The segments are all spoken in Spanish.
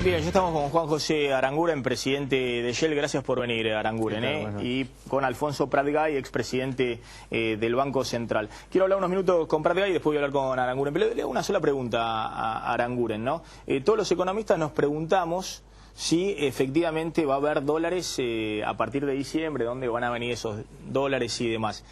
Bien, ya estamos con Juan José Aranguren, presidente de Shell. Gracias por venir, Aranguren. Y con Alfonso Pratgay, expresidente del Banco Central. Quiero hablar unos minutos con Pratgay y después voy a hablar con Aranguren. Pero le hago una sola pregunta a Aranguren, ¿no? Todos los economistas nos preguntamos si efectivamente va a haber dólares a partir de diciembre, dónde van a venir esos dólares y demás.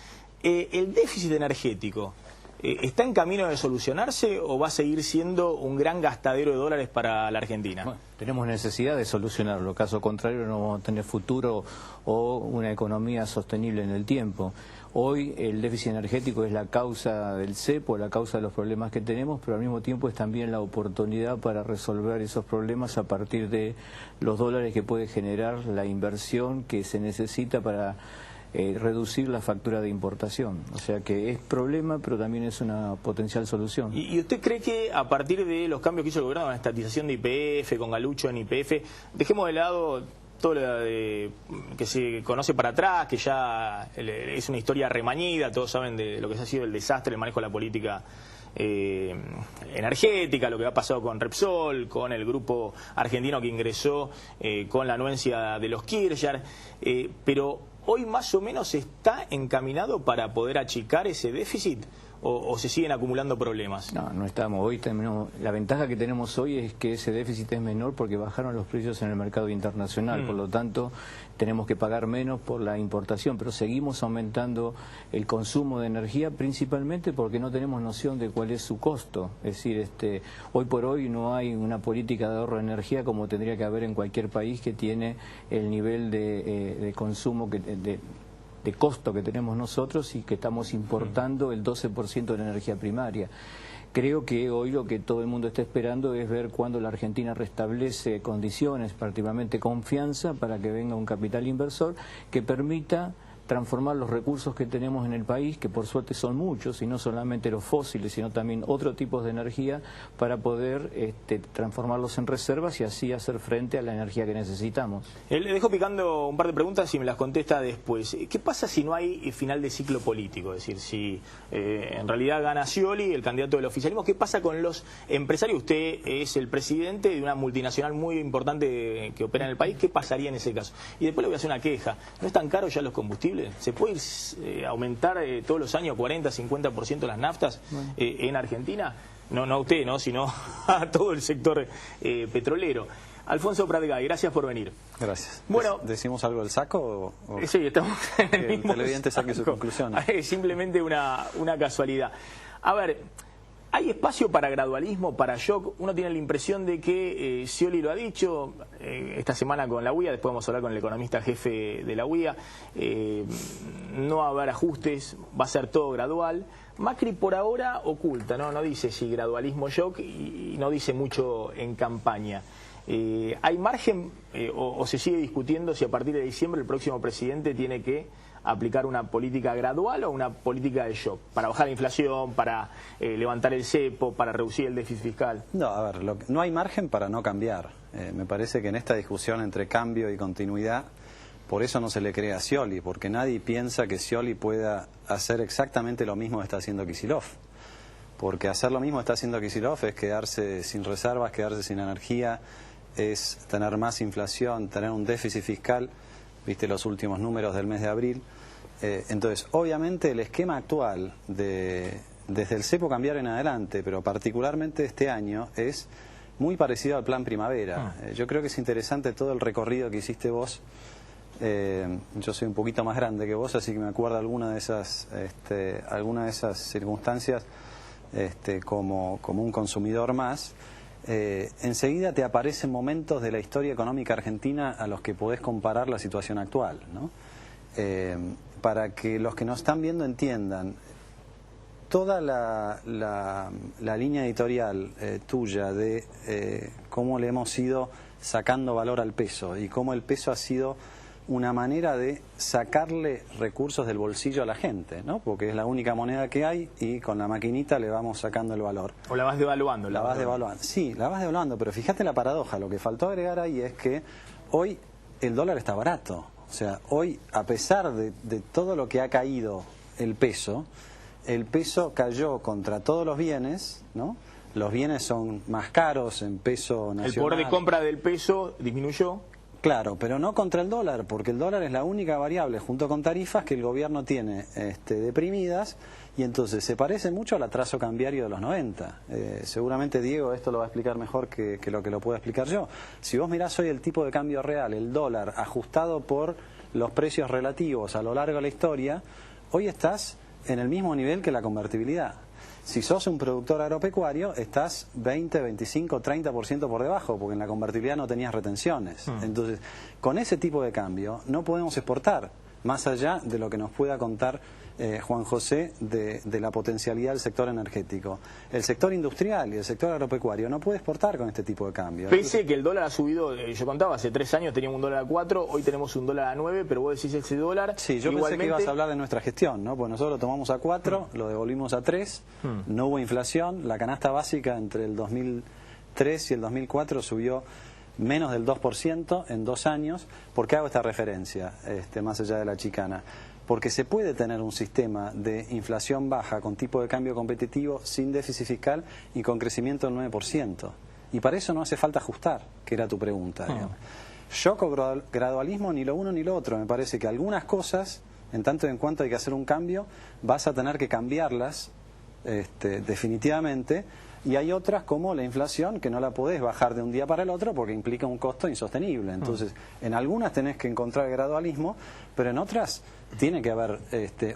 ¿El déficit energético está en camino de solucionarse o va a seguir siendo un gran gastadero de dólares para la Argentina? Bueno, tenemos necesidad de solucionarlo, caso contrario no vamos a tener futuro o una economía sostenible en el tiempo. Hoy el déficit energético es la causa del cepo, la causa de los problemas que tenemos, pero al mismo tiempo es también la oportunidad para resolver esos problemas a partir de los dólares que puede generar la inversión que se necesita para reducir la factura de importación. O sea que es problema, pero también es una potencial solución. ¿Y usted cree que a partir de los cambios que hizo el gobierno con la estatización de YPF, con Galucho en YPF, dejemos de lado todo lo que se conoce para atrás, que ya es una historia remañida, todos saben de lo que ha sido el desastre, el manejo de la política energética, lo que ha pasado con Repsol, con el grupo argentino que ingresó con la anuencia de los Kirchner, pero hoy más o menos está encaminado para poder achicar ese déficit o se siguen acumulando problemas? No estamos. Hoy tenemos, la ventaja que tenemos hoy es que ese déficit es menor porque bajaron los precios en el mercado internacional, por lo tanto tenemos que pagar menos por la importación, pero seguimos aumentando el consumo de energía principalmente porque no tenemos noción de cuál es su costo. Es decir, hoy por hoy no hay una política de ahorro de energía como tendría que haber en cualquier país que tiene el nivel de consumo de costo que tenemos nosotros y que estamos importando el 12% de la energía primaria. Creo que hoy lo que todo el mundo está esperando es ver cuándo la Argentina restablece condiciones, particularmente confianza, para que venga un capital inversor que permita transformar los recursos que tenemos en el país, que por suerte son muchos, y no solamente los fósiles, sino también otros tipos de energía, para poder transformarlos en reservas y así hacer frente a la energía que necesitamos. Le dejo picando un par de preguntas y me las contesta después. ¿Qué pasa si no hay final de ciclo político? Es decir, si en realidad gana Scioli, el candidato del oficialismo, ¿qué pasa con los empresarios? Usted es el presidente de una multinacional muy importante que opera en el país. ¿Qué pasaría en ese caso? Y después le voy a hacer una queja. ¿No es tan caro ya los combustibles? ¿Se puede aumentar todos los años 40, 50% las naftas en Argentina? No usted, ¿no? Sino a todo el sector petrolero. Alfonso Pratgay, gracias por venir. Gracias. Bueno, ¿decimos algo del saco? Sí, estamos en el mismo el televidente saque su conclusión. Simplemente una casualidad. A ver, ¿hay espacio para gradualismo, para shock? Uno tiene la impresión de que Scioli lo ha dicho esta semana con la UIA, después vamos a hablar con el economista jefe de la UIA, no va a haber ajustes, va a ser todo gradual. Macri por ahora oculta, no dice si gradualismo shock y no dice mucho en campaña. ¿Hay margen o se sigue discutiendo si a partir de diciembre el próximo presidente tiene que aplicar una política gradual o una política de shock para bajar la inflación, para levantar el cepo, para reducir el déficit fiscal? No, a ver, no hay margen para no cambiar. Me parece que en esta discusión entre cambio y continuidad, por eso no se le cree a Scioli, porque nadie piensa que Scioli pueda hacer exactamente lo mismo que está haciendo Kicillof. Porque hacer lo mismo que está haciendo Kicillof es quedarse sin reservas, quedarse sin energía, es tener más inflación, tener un déficit fiscal. Viste los últimos números del mes de abril. Entonces, obviamente el esquema actual desde el cepo cambiar en adelante, pero particularmente este año, es muy parecido al plan primavera. Yo creo que es interesante todo el recorrido que hiciste vos. Yo soy un poquito más grande que vos, así que me acuerdo alguna de esas circunstancias como un consumidor más. Enseguida te aparecen momentos de la historia económica argentina a los que podés comparar la situación actual, ¿no? Para que los que nos están viendo entiendan, toda la línea editorial tuya de cómo le hemos ido sacando valor al peso y cómo el peso ha sido una manera de sacarle recursos del bolsillo a la gente, ¿no? Porque es la única moneda que hay y con la maquinita le vamos sacando el valor. ¿O la vas devaluando? La vas devaluando. Sí, la vas devaluando, pero fíjate la paradoja. Lo que faltó agregar ahí es que hoy el dólar está barato. O sea, hoy, a pesar de todo lo que ha caído el peso cayó contra todos los bienes, ¿no? los bienes son más caros en peso nacional. El poder de compra del peso disminuyó. Claro, pero no contra el dólar, porque el dólar es la única variable, junto con tarifas, que el gobierno tiene deprimidas, y entonces se parece mucho al atraso cambiario de los 90. Seguramente Diego esto lo va a explicar mejor que lo puedo explicar yo. Si vos mirás hoy el tipo de cambio real, el dólar ajustado por los precios relativos a lo largo de la historia, hoy estás en el mismo nivel que la convertibilidad. Si sos un productor agropecuario, estás 20, 25, 30% por debajo, porque en la convertibilidad no tenías retenciones. Entonces, con ese tipo de cambio no podemos exportar, más allá de lo que nos pueda contar Juan José de la potencialidad del sector energético. El sector industrial y el sector agropecuario no puede exportar con este tipo de cambio. Pese que el dólar ha subido, yo contaba, hace 3 años teníamos un dólar a 4, hoy tenemos un dólar a 9, pero vos decís ese dólar... Sí, yo pensé que ibas a hablar de nuestra gestión, ¿no? Pues nosotros lo tomamos a 4, lo devolvimos a 3, no hubo inflación, la canasta básica entre el 2003 y el 2004 subió menos del 2% en 2 años. ¿Por qué hago esta referencia, más allá de la chicana? Porque se puede tener un sistema de inflación baja con tipo de cambio competitivo, sin déficit fiscal y con crecimiento del 9%. Y para eso no hace falta ajustar, que era tu pregunta. Shock o gradualismo, ni lo uno ni lo otro. Me parece que algunas cosas, en tanto y en cuanto hay que hacer un cambio, vas a tener que cambiarlas definitivamente. Y hay otras como la inflación que no la podés bajar de un día para el otro porque implica un costo insostenible. Entonces, en algunas tenés que encontrar gradualismo, pero en otras tiene que haber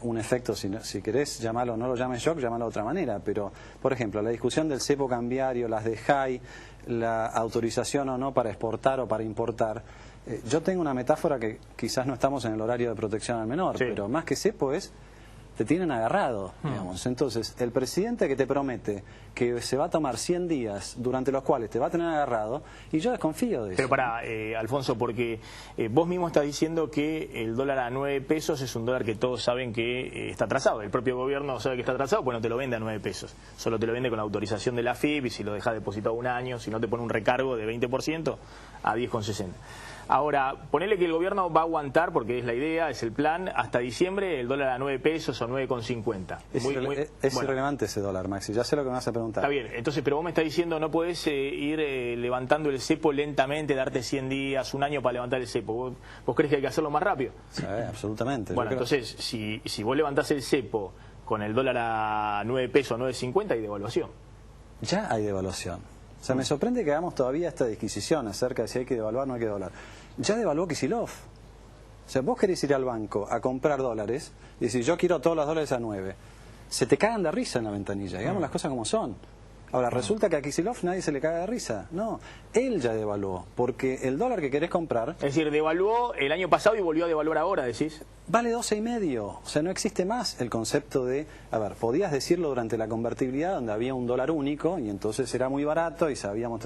un efecto, si querés llamarlo, no lo llames shock, llámalo de otra manera. Pero, por ejemplo, la discusión del cepo cambiario, las de JAI, la autorización o no para exportar o para importar. Yo tengo una metáfora que quizás no estamos en el horario de protección al menor, pero más que cepo es... te tienen agarrado, digamos. Entonces, el presidente que te promete que se va a tomar 100 días durante los cuales te va a tener agarrado, y yo desconfío de eso. Pero para, Alfonso, porque vos mismo estás diciendo que el dólar a 9 pesos es un dólar que todos saben que está atrasado. El propio gobierno sabe que está atrasado, pues no te lo vende a 9 pesos. Solo te lo vende con la autorización de la AFIP, y si lo dejas depositado 1 año, si no te pone un recargo de 20% a 10,60. Ahora, ponele que el gobierno va a aguantar, porque es la idea, es el plan, hasta diciembre el dólar a 9 pesos o 9,50. Es irrelevante ese dólar, Maxi, ya sé lo que me vas a preguntar. Está bien, entonces, pero vos me estás diciendo no podés ir levantando el cepo lentamente, darte 100 días, 1 año para levantar el cepo. ¿Vos crees que hay que hacerlo más rápido? Sí, absolutamente. Bueno, entonces, si vos levantás el cepo con el dólar a 9 pesos, 9,50, hay devaluación. Ya hay devaluación. O sea, me sorprende que hagamos todavía esta disquisición acerca de si hay que devaluar o no hay que devaluar. Ya devaluó Kicillof. O sea, vos querés ir al banco a comprar dólares y decir, yo quiero todos los dólares a 9. Se te cagan de risa en la ventanilla, digamos las cosas como son. Ahora, resulta que a Kicillof nadie se le caga de risa. No, él ya devaluó, porque el dólar que querés comprar... Es decir, devaluó el año pasado y volvió a devaluar ahora, decís. Vale 12,5. O sea, no existe más el concepto de... A ver, podías decirlo durante la convertibilidad, donde había un dólar único, y entonces era muy barato y sabíamos...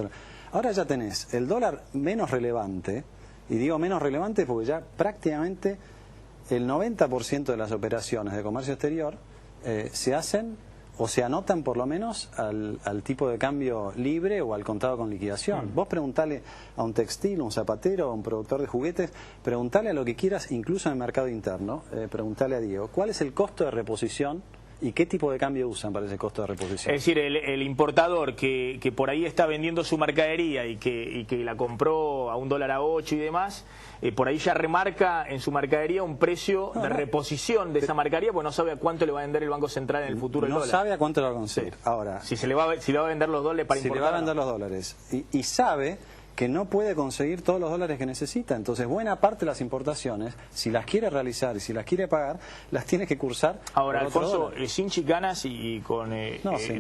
Ahora ya tenés el dólar menos relevante, y digo menos relevante porque ya prácticamente el 90% de las operaciones de comercio exterior se hacen o se anotan por lo menos al tipo de cambio libre o al contado con liquidación. Vos preguntale a un textil, un zapatero, a un productor de juguetes, preguntale a lo que quieras, incluso en el mercado interno, preguntale a Diego, ¿cuál es el costo de reposición y qué tipo de cambio usan para ese costo de reposición? Es decir, el importador que por ahí está vendiendo su mercadería y que la compró a $1.08 y demás, por ahí ya remarca en su mercadería un precio de reposición de esa mercadería, porque no sabe a cuánto le va a vender el Banco Central en el futuro el dólar. No sabe a cuánto lo va a conseguir. Sí. Ahora, si le va a vender los dólares para importar. Si le va a vender los dólares y sabe que no puede conseguir todos los dólares que necesita. Entonces, buena parte de las importaciones, si las quiere realizar y si las quiere pagar, las tiene que cursar. Ahora, Alfonso, sin chicanas y con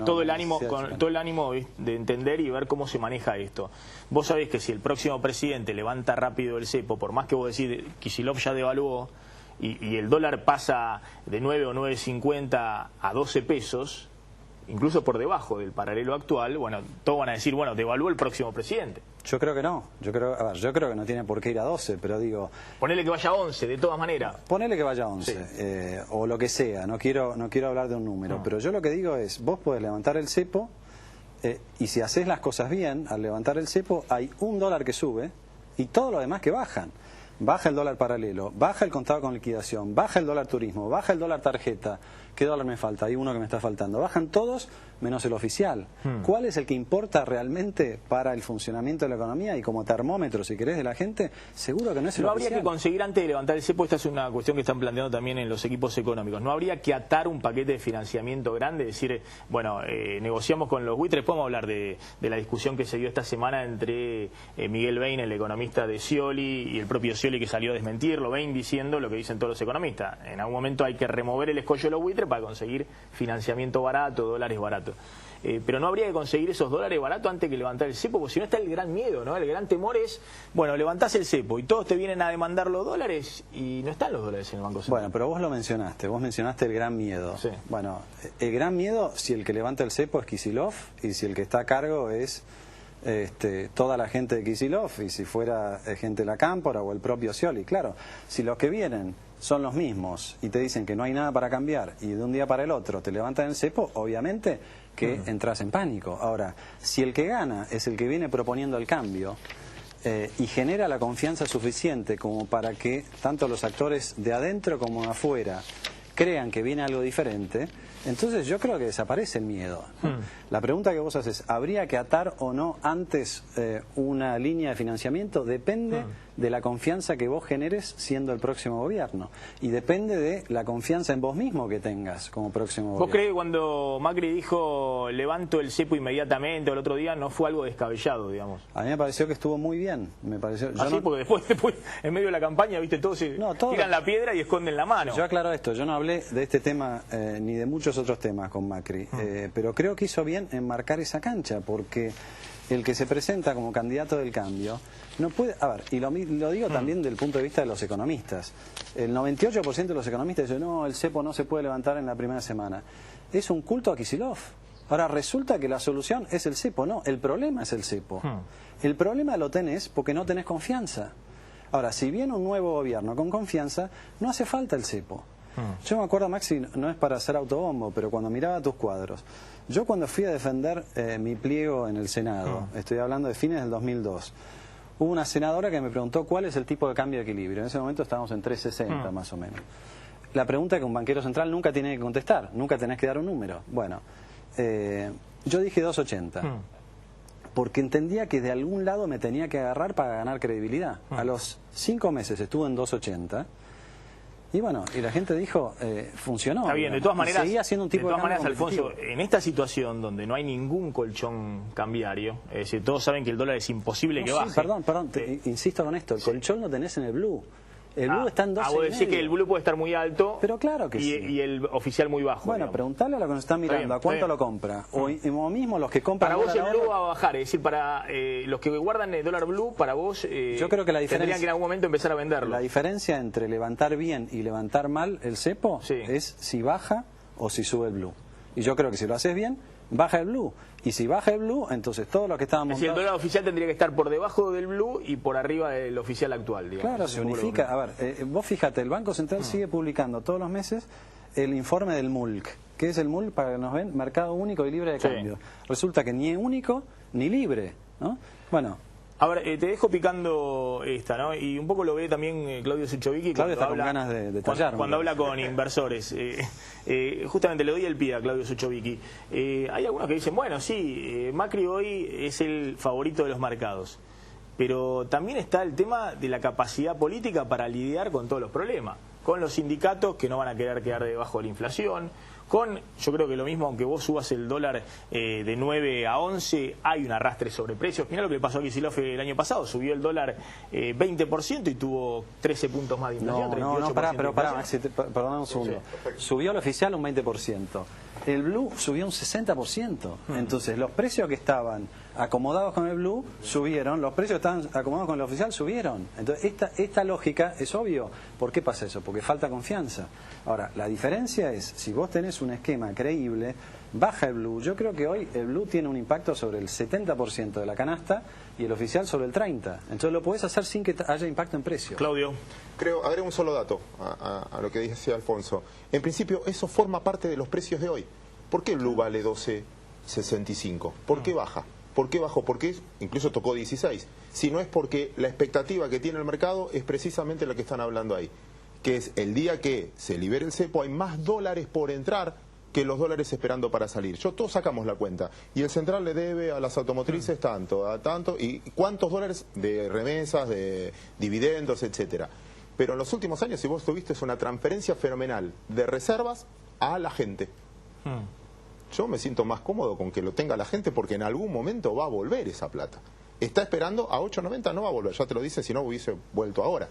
todo el ánimo de entender y ver cómo se maneja esto. Vos sabés que si el próximo presidente levanta rápido el cepo, por más que vos decís, Kicillof ya devaluó, y el dólar pasa de 9 o 9,50 a 12 pesos, incluso por debajo del paralelo actual, bueno, todos van a decir, bueno, devaluó el próximo presidente. Yo creo que no. Yo creo que no tiene por qué ir a 12, pero digo... Ponele que vaya a 11, de todas maneras. Ponele que vaya a 11, sí. O lo que sea. No quiero hablar de un número, pero yo lo que digo es, vos podés levantar el cepo, y si haces las cosas bien, al levantar el cepo, hay un dólar que sube y todo lo demás que bajan. Baja el dólar paralelo, baja el contado con liquidación, baja el dólar turismo, baja el dólar tarjeta. ¿qué dólar me falta? Hay uno que me está faltando. Bajan todos menos el oficial. ¿Cuál es el que importa realmente para el funcionamiento de la economía y como termómetro, si querés, de la gente? Seguro que no es el No oficial. habría que conseguir, antes de levantar el cepo, esta es una cuestión que están planteando también en los equipos económicos, no habría que atar un paquete de financiamiento grande, decir, bueno, negociamos con los buitres. Podemos hablar de la discusión que se dio esta semana entre Miguel Bain, el economista de Scioli, y el propio Scioli, que salió a desmentirlo. Bain diciendo lo que dicen todos los economistas: en algún momento hay que remover el escollo de los buitres para conseguir financiamiento barato, dólares baratos. Pero no habría que conseguir esos dólares baratos antes que levantar el cepo, porque si no está el gran miedo, ¿no? El gran temor es, bueno, levantás el cepo y todos te vienen a demandar los dólares y no están los dólares en el Banco Central. Bueno, pero vos mencionaste el gran miedo. Sí. Bueno, el gran miedo, si el que levanta el cepo es Kicillof y si el que está a cargo es toda la gente de Kicillof, y si fuera gente de la Cámpora o el propio Scioli. Claro, si los que vienen son los mismos y te dicen que no hay nada para cambiar y de un día para el otro te levantan el cepo, obviamente que entras en pánico. Ahora, si el que gana es el que viene proponiendo el cambio y genera la confianza suficiente como para que tanto los actores de adentro como de afuera crean que viene algo diferente, entonces yo creo que desaparece el miedo. La pregunta que vos haces, ¿habría que atar o no antes una línea de financiamiento? Depende de la confianza que vos generes siendo el próximo gobierno. Y depende de la confianza en vos mismo que tengas como próximo gobierno. ¿Vos crees que cuando Macri dijo levanto el cepo inmediatamente o el otro día no fue algo descabellado, digamos? A mí me pareció que estuvo muy bien. Me pareció, Porque después, en medio de la campaña, viste, todos se tiran la piedra y esconden la mano. Yo aclaro esto, yo no hablé de este tema ni de muchos otros temas con Macri, pero creo que hizo bien en marcar esa cancha, porque el que se presenta como candidato del cambio no puede... A ver, y lo digo también del punto de vista de los economistas. El 98% de los economistas dicen, no, el cepo no se puede levantar en la primera semana. Es un culto a Kicillof. Ahora, resulta que la solución es el cepo. No, el problema es el cepo. El problema lo tenés porque no tenés confianza. Ahora, si viene un nuevo gobierno con confianza, no hace falta el cepo. Yo me acuerdo, Maxi, no es para hacer autobombo, pero cuando miraba tus cuadros, yo cuando fui a defender mi pliego en el Senado, estoy hablando de fines del 2002, hubo una senadora que me preguntó cuál es el tipo de cambio de equilibrio. En ese momento estábamos en 360 más o menos. La pregunta que un banquero central nunca tiene que contestar, nunca tenés que dar un número. Bueno, yo dije 280. Porque entendía que de algún lado me tenía que agarrar para ganar credibilidad. A los 5 meses estuve en 280. Y bueno, y la gente dijo, funcionó. Está bien, de todas maneras, seguía siendo un tipo de cambio Alfonso, en esta situación donde no hay ningún colchón cambiario, es decir, todos saben que el dólar es imposible que baje. Perdón, insisto con esto, el colchón lo tenés en el blue. El blue está en 12,5. Vos decís que el blue puede estar muy alto, pero claro que sí. Y el oficial muy bajo. Bueno, preguntale a lo que nos está mirando, ¿a cuánto lo compra? O mismo los que compran... Para vos el blue va a bajar, es decir, para los que guardan el dólar blue, para vos yo creo que la diferencia, tendrían que en algún momento empezar a venderlo. La diferencia entre levantar bien y levantar mal el cepo es si baja o si sube el blue. Y yo creo que si lo haces bien, baja el blue. Y si baja el blue, entonces todos los que estábamos... Es decir, el dólar oficial tendría que estar por debajo del blue y por arriba del oficial actual, digamos. Claro, se unifica. A ver, vos fíjate, el Banco Central sigue publicando todos los meses el informe del MULC. ¿Qué es el MULC? Para que nos ven, Mercado Único y Libre de Cambio. Resulta que ni es único ni libre, ¿no? Bueno... A ver, te dejo picando esta, ¿no? Y un poco lo ve también Claudio Suchovicki. Claudio está con ganas de tallar. Cuando habla con inversores. Justamente le doy el pie a Claudio Suchovicki. Hay algunos que dicen, bueno, sí, Macri hoy es el favorito de los mercados. Pero también está el tema de la capacidad política para lidiar con todos los problemas. Con los sindicatos que no van a querer quedar debajo de la inflación. Yo creo que lo mismo, aunque vos subas el dólar de 9 a 11, hay un arrastre sobre precios. Mirá lo que le pasó a Kicillof el año pasado, subió el dólar 20% y tuvo 13 puntos más de inflación. Pará, Maxi, perdón un segundo. Subió el oficial un 20%. El blue subió un 60%. Entonces, los precios que estaban acomodados con el blue subieron, los precios que estaban acomodados con el oficial subieron. Entonces, esta lógica es obvio. ¿Por qué pasa eso? Porque falta confianza. Ahora, la diferencia es, si vos tenés un esquema creíble, baja el blue. Yo creo que hoy el blue tiene un impacto sobre el 70% de la canasta y el oficial sobre el 30%. Entonces lo podés hacer sin que haya impacto en precio. Claudio. Agrego un solo dato a lo que decía Alfonso. En principio, eso forma parte de los precios de hoy. ¿Por qué el blue vale 12.65? ¿Por qué baja? ¿Por qué bajó? Porque incluso tocó 16. Si no es porque la expectativa que tiene el mercado es precisamente lo que están hablando ahí. que es el día que se libere el cepo, hay más dólares por entrar que los dólares esperando para salir. Todos sacamos la cuenta. Y el central le debe a las automotrices tanto, a tanto, y cuántos dólares de remesas, de dividendos, etcétera. Pero en los últimos años, si vos tuviste, es una transferencia fenomenal de reservas a la gente. Yo me siento más cómodo con que lo tenga la gente porque en algún momento va a volver esa plata. Está esperando a 8.90, no va a volver, ya te lo dicen, si no hubiese vuelto ahora.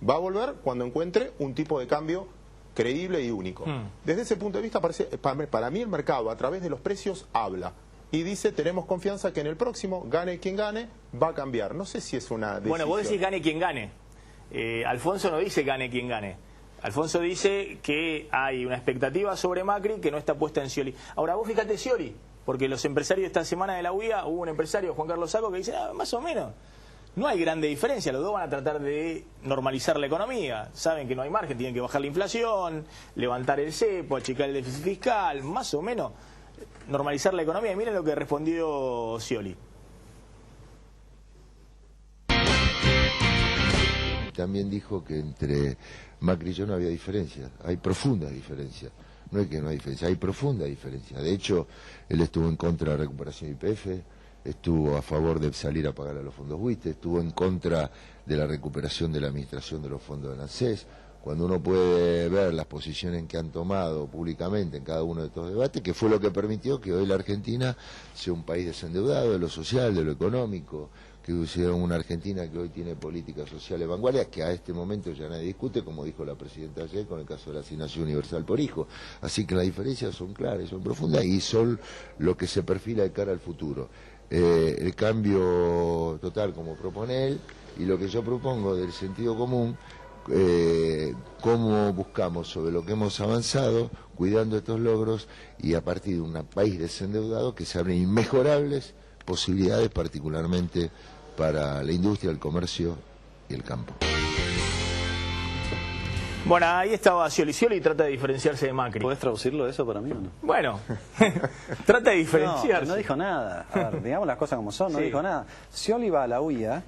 Va a volver cuando encuentre un tipo de cambio creíble y único. Desde ese punto de vista, para mí el mercado a través de los precios habla y dice, tenemos confianza que en el próximo, gane quien gane, va a cambiar. No sé si es una decisión. Bueno, vos decís gane quien gane. Alfonso no dice gane quien gane. Alfonso dice que hay una expectativa sobre Macri que no está puesta en Scioli. Ahora vos fíjate Scioli, porque los empresarios esta semana de la UIA, hubo un empresario, Juan Carlos Saco, que dice, más o menos, no hay grande diferencia, los dos van a tratar de normalizar la economía. Saben que no hay margen, tienen que bajar la inflación, levantar el cepo, achicar el déficit fiscal, más o menos normalizar la economía. Y miren lo que respondió Scioli. También dijo que entre Macri y yo no había diferencia, hay profunda diferencia. No es que no hay diferencia, hay profunda diferencia. De hecho, él estuvo en contra de la recuperación YPF, estuvo a favor de salir a pagar a los fondos WITE, estuvo en contra de la recuperación de la administración de los fondos de ANSES. Cuando uno puede ver las posiciones que han tomado públicamente en cada uno de estos debates, que fue lo que permitió que hoy la Argentina sea un país desendeudado de lo social, de lo económico, que sea una Argentina que hoy tiene políticas sociales vanguardias, que a este momento ya nadie discute, como dijo la presidenta ayer con el caso de la asignación universal por hijo. Así que las diferencias son claras, son profundas y son lo que se perfila de cara al futuro. El cambio total como propone él y lo que yo propongo del sentido común, cómo buscamos sobre lo que hemos avanzado, cuidando estos logros y a partir de un país desendeudado que se abren inmejorables posibilidades particularmente para la industria, el comercio y el campo. Bueno, ahí estaba Scioli. Scioli trata de diferenciarse de Macri. ¿Podés traducirlo eso para mí o no? Bueno, trata de diferenciarse. No dijo nada. A ver, digamos las cosas como son, no dijo nada. Scioli va a la UIA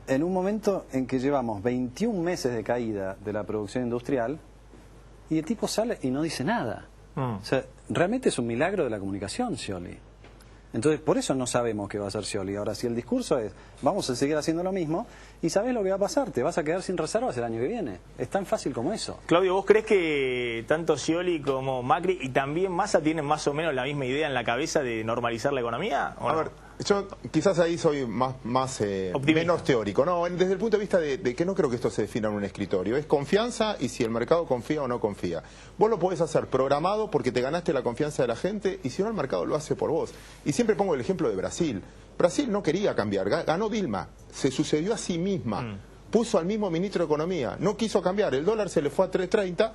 en un momento en que llevamos 21 meses de caída de la producción industrial y el tipo sale y no dice nada. O sea, realmente es un milagro de la comunicación, Scioli. Entonces, por eso no sabemos qué va a hacer Scioli. Ahora, si el discurso es, vamos a seguir haciendo lo mismo, y sabés lo que va a pasar, te vas a quedar sin reservas el año que viene. Es tan fácil como eso. Claudio, ¿vos crees que tanto Scioli como Macri y también Massa tienen más o menos la misma idea en la cabeza de normalizar la economía? ¿O no? A ver, yo quizás ahí soy menos teórico. No, desde el punto de vista de que no creo que esto se defina en un escritorio. Es confianza y si el mercado confía o no confía. Vos lo podés hacer programado porque te ganaste la confianza de la gente y si no el mercado lo hace por vos. Y siempre pongo el ejemplo de Brasil. Brasil no quería cambiar, ganó Dilma, se sucedió a sí misma. Puso al mismo ministro de Economía, no quiso cambiar, el dólar se le fue a 3.30,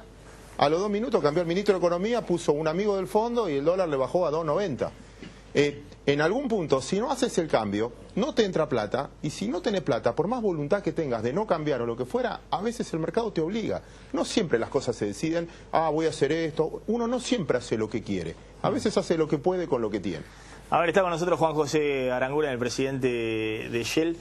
a los 2 minutos cambió el ministro de Economía, puso un amigo del fondo y el dólar le bajó a 2.90. En algún punto, si no haces el cambio, no te entra plata, y si no tenés plata, por más voluntad que tengas de no cambiar o lo que fuera, a veces el mercado te obliga. No siempre las cosas se deciden, voy a hacer esto. Uno no siempre hace lo que quiere, a veces hace lo que puede con lo que tiene. A ver, está con nosotros Juan José Aranguren, el presidente de Shell.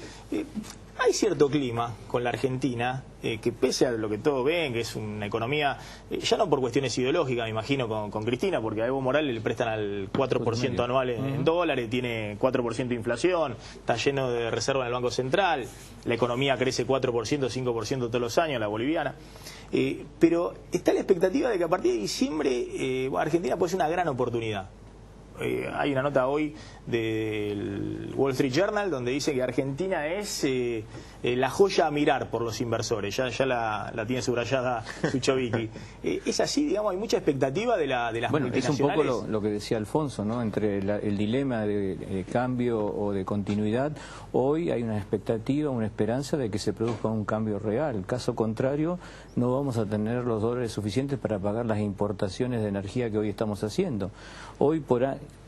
Hay cierto clima con la Argentina, que pese a lo que todos ven, que es una economía, ya no por cuestiones ideológicas, me imagino, con Cristina, porque a Evo Morales le prestan al 4% anual en dólares, tiene 4% de inflación, está lleno de reservas en el Banco Central, la economía crece 4%, 5% todos los años, la boliviana. Pero está la expectativa de que a partir de diciembre Argentina puede ser una gran oportunidad. Hay una nota hoy del Wall Street Journal donde dice que Argentina es la joya a mirar por los inversores. Ya la tiene subrayada Suchovicki. Es así, digamos, hay mucha expectativa de las multinacionales. Es un poco lo que decía Alfonso, ¿no? Entre el dilema de cambio o de continuidad. Hoy hay una expectativa, una esperanza de que se produzca un cambio real. Caso contrario, no vamos a tener los dólares suficientes para pagar las importaciones de energía que hoy estamos haciendo. Hoy,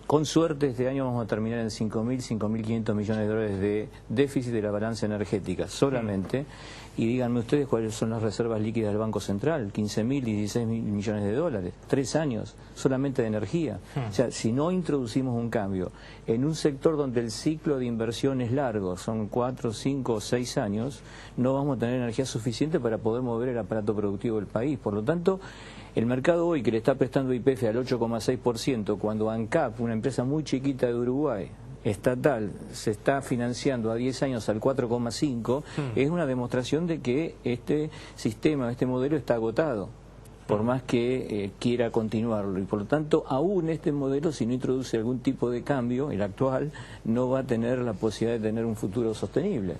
con suerte, este año vamos a terminar en 5.000, 5.500 millones de dólares de déficit de la balanza energética solamente. Y díganme ustedes cuáles son las reservas líquidas del Banco Central, 15.000 y 16.000 millones de dólares, 3 años solamente de energía. O sea, si no introducimos un cambio en un sector donde el ciclo de inversión es largo, son 4, 5 o 6 años, no vamos a tener energía suficiente para poder mover el aparato productivo del país. Por lo tanto, el mercado hoy que le está prestando YPF al 8,6%, cuando ANCAP, una empresa muy chiquita de Uruguay, estatal, se está financiando a 10 años al 4,5, es una demostración de que este sistema, este modelo está agotado, por más que quiera continuarlo. Y por lo tanto, aún este modelo, si no introduce algún tipo de cambio, el actual, no va a tener la posibilidad de tener un futuro sostenible.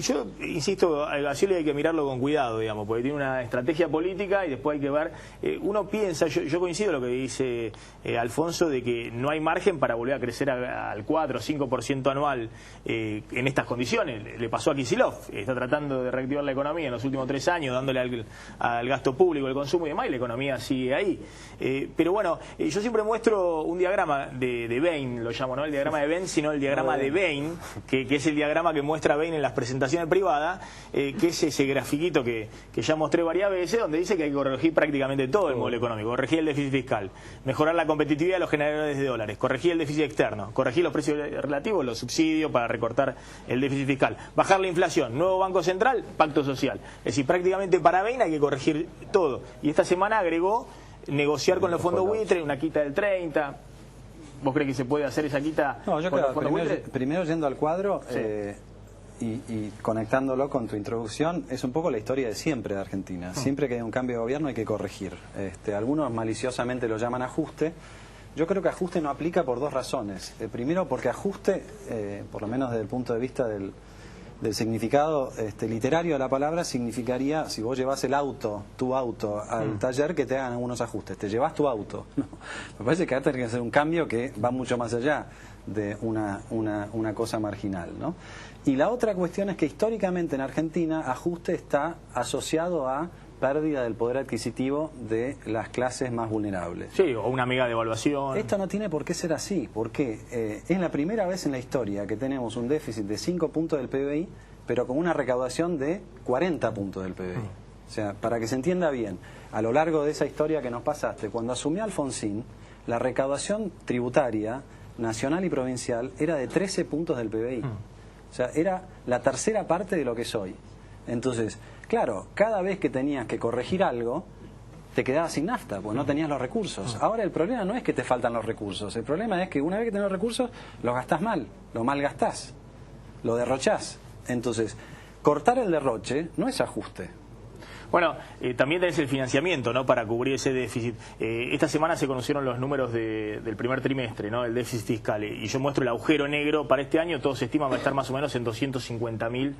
Yo insisto, a Scioli hay que mirarlo con cuidado, digamos, porque tiene una estrategia política y después hay que ver, uno piensa, yo coincido con lo que dice Alfonso, de que no hay margen para volver a crecer al 4 o 5% anual en estas condiciones. Le pasó a Kicillof, está tratando de reactivar la economía en los últimos 3 años, dándole al gasto público, el consumo y demás, y la economía sigue ahí. Pero bueno, yo siempre muestro un diagrama de Bain, lo llamo, no el diagrama de Venn, sino el diagrama de Bain, que es el diagrama que muestra Bain en las presentaciones privadas, que es ese grafiquito que ya mostré varias veces, donde dice que hay que corregir prácticamente todo el modelo económico, corregir el déficit fiscal, mejorar la competitividad de los generadores de dólares, corregir el déficit externo, corregir los precios relativos, los subsidios para recortar el déficit fiscal, bajar la inflación, nuevo Banco Central, pacto social. Es decir, prácticamente para Bain hay que corregir todo. Y esta semana agregó negociar con los fondos buitre, una quita del 30%. ¿Vos crees que se puede hacer esa quita? No, yo creo que primero yendo al cuadro, sí, y conectándolo con tu introducción, es un poco la historia de siempre de Argentina. Siempre que hay un cambio de gobierno hay que corregir. Algunos maliciosamente lo llaman ajuste. Yo creo que ajuste no aplica por 2 razones. Primero, porque ajuste, por lo menos desde el punto de vista del significado literario de la palabra, significaría, si vos llevas tu auto al taller, que te hagan algunos ajustes. Te llevas tu auto. No. Me parece que va a tener que hacer un cambio que va mucho más allá de una cosa marginal, ¿no? Y la otra cuestión es que históricamente en Argentina ajuste está asociado a pérdida del poder adquisitivo de las clases más vulnerables. Sí, o una mega devaluación. Esto no tiene por qué ser así, porque es la primera vez en la historia que tenemos un déficit de 5 puntos del PBI, pero con una recaudación de 40 puntos del PBI. O sea, para que se entienda bien, a lo largo de esa historia que nos pasaste, cuando asumió Alfonsín, la recaudación tributaria nacional y provincial era de 13 puntos del PBI. O sea, era la tercera parte de lo que es hoy. Entonces, claro, cada vez que tenías que corregir algo, te quedabas sin nafta, porque no tenías los recursos. Ahora el problema no es que te faltan los recursos, el problema es que una vez que tenés los recursos, los gastás mal, lo malgastás, lo derrochás. Entonces, cortar el derroche no es ajuste. Bueno, también tenés el financiamiento, ¿no?, para cubrir ese déficit. Esta semana se conocieron los números del primer trimestre, ¿no?, el déficit fiscal. Y yo muestro el agujero negro para este año. Todo se estima va a estar más o menos en 250.000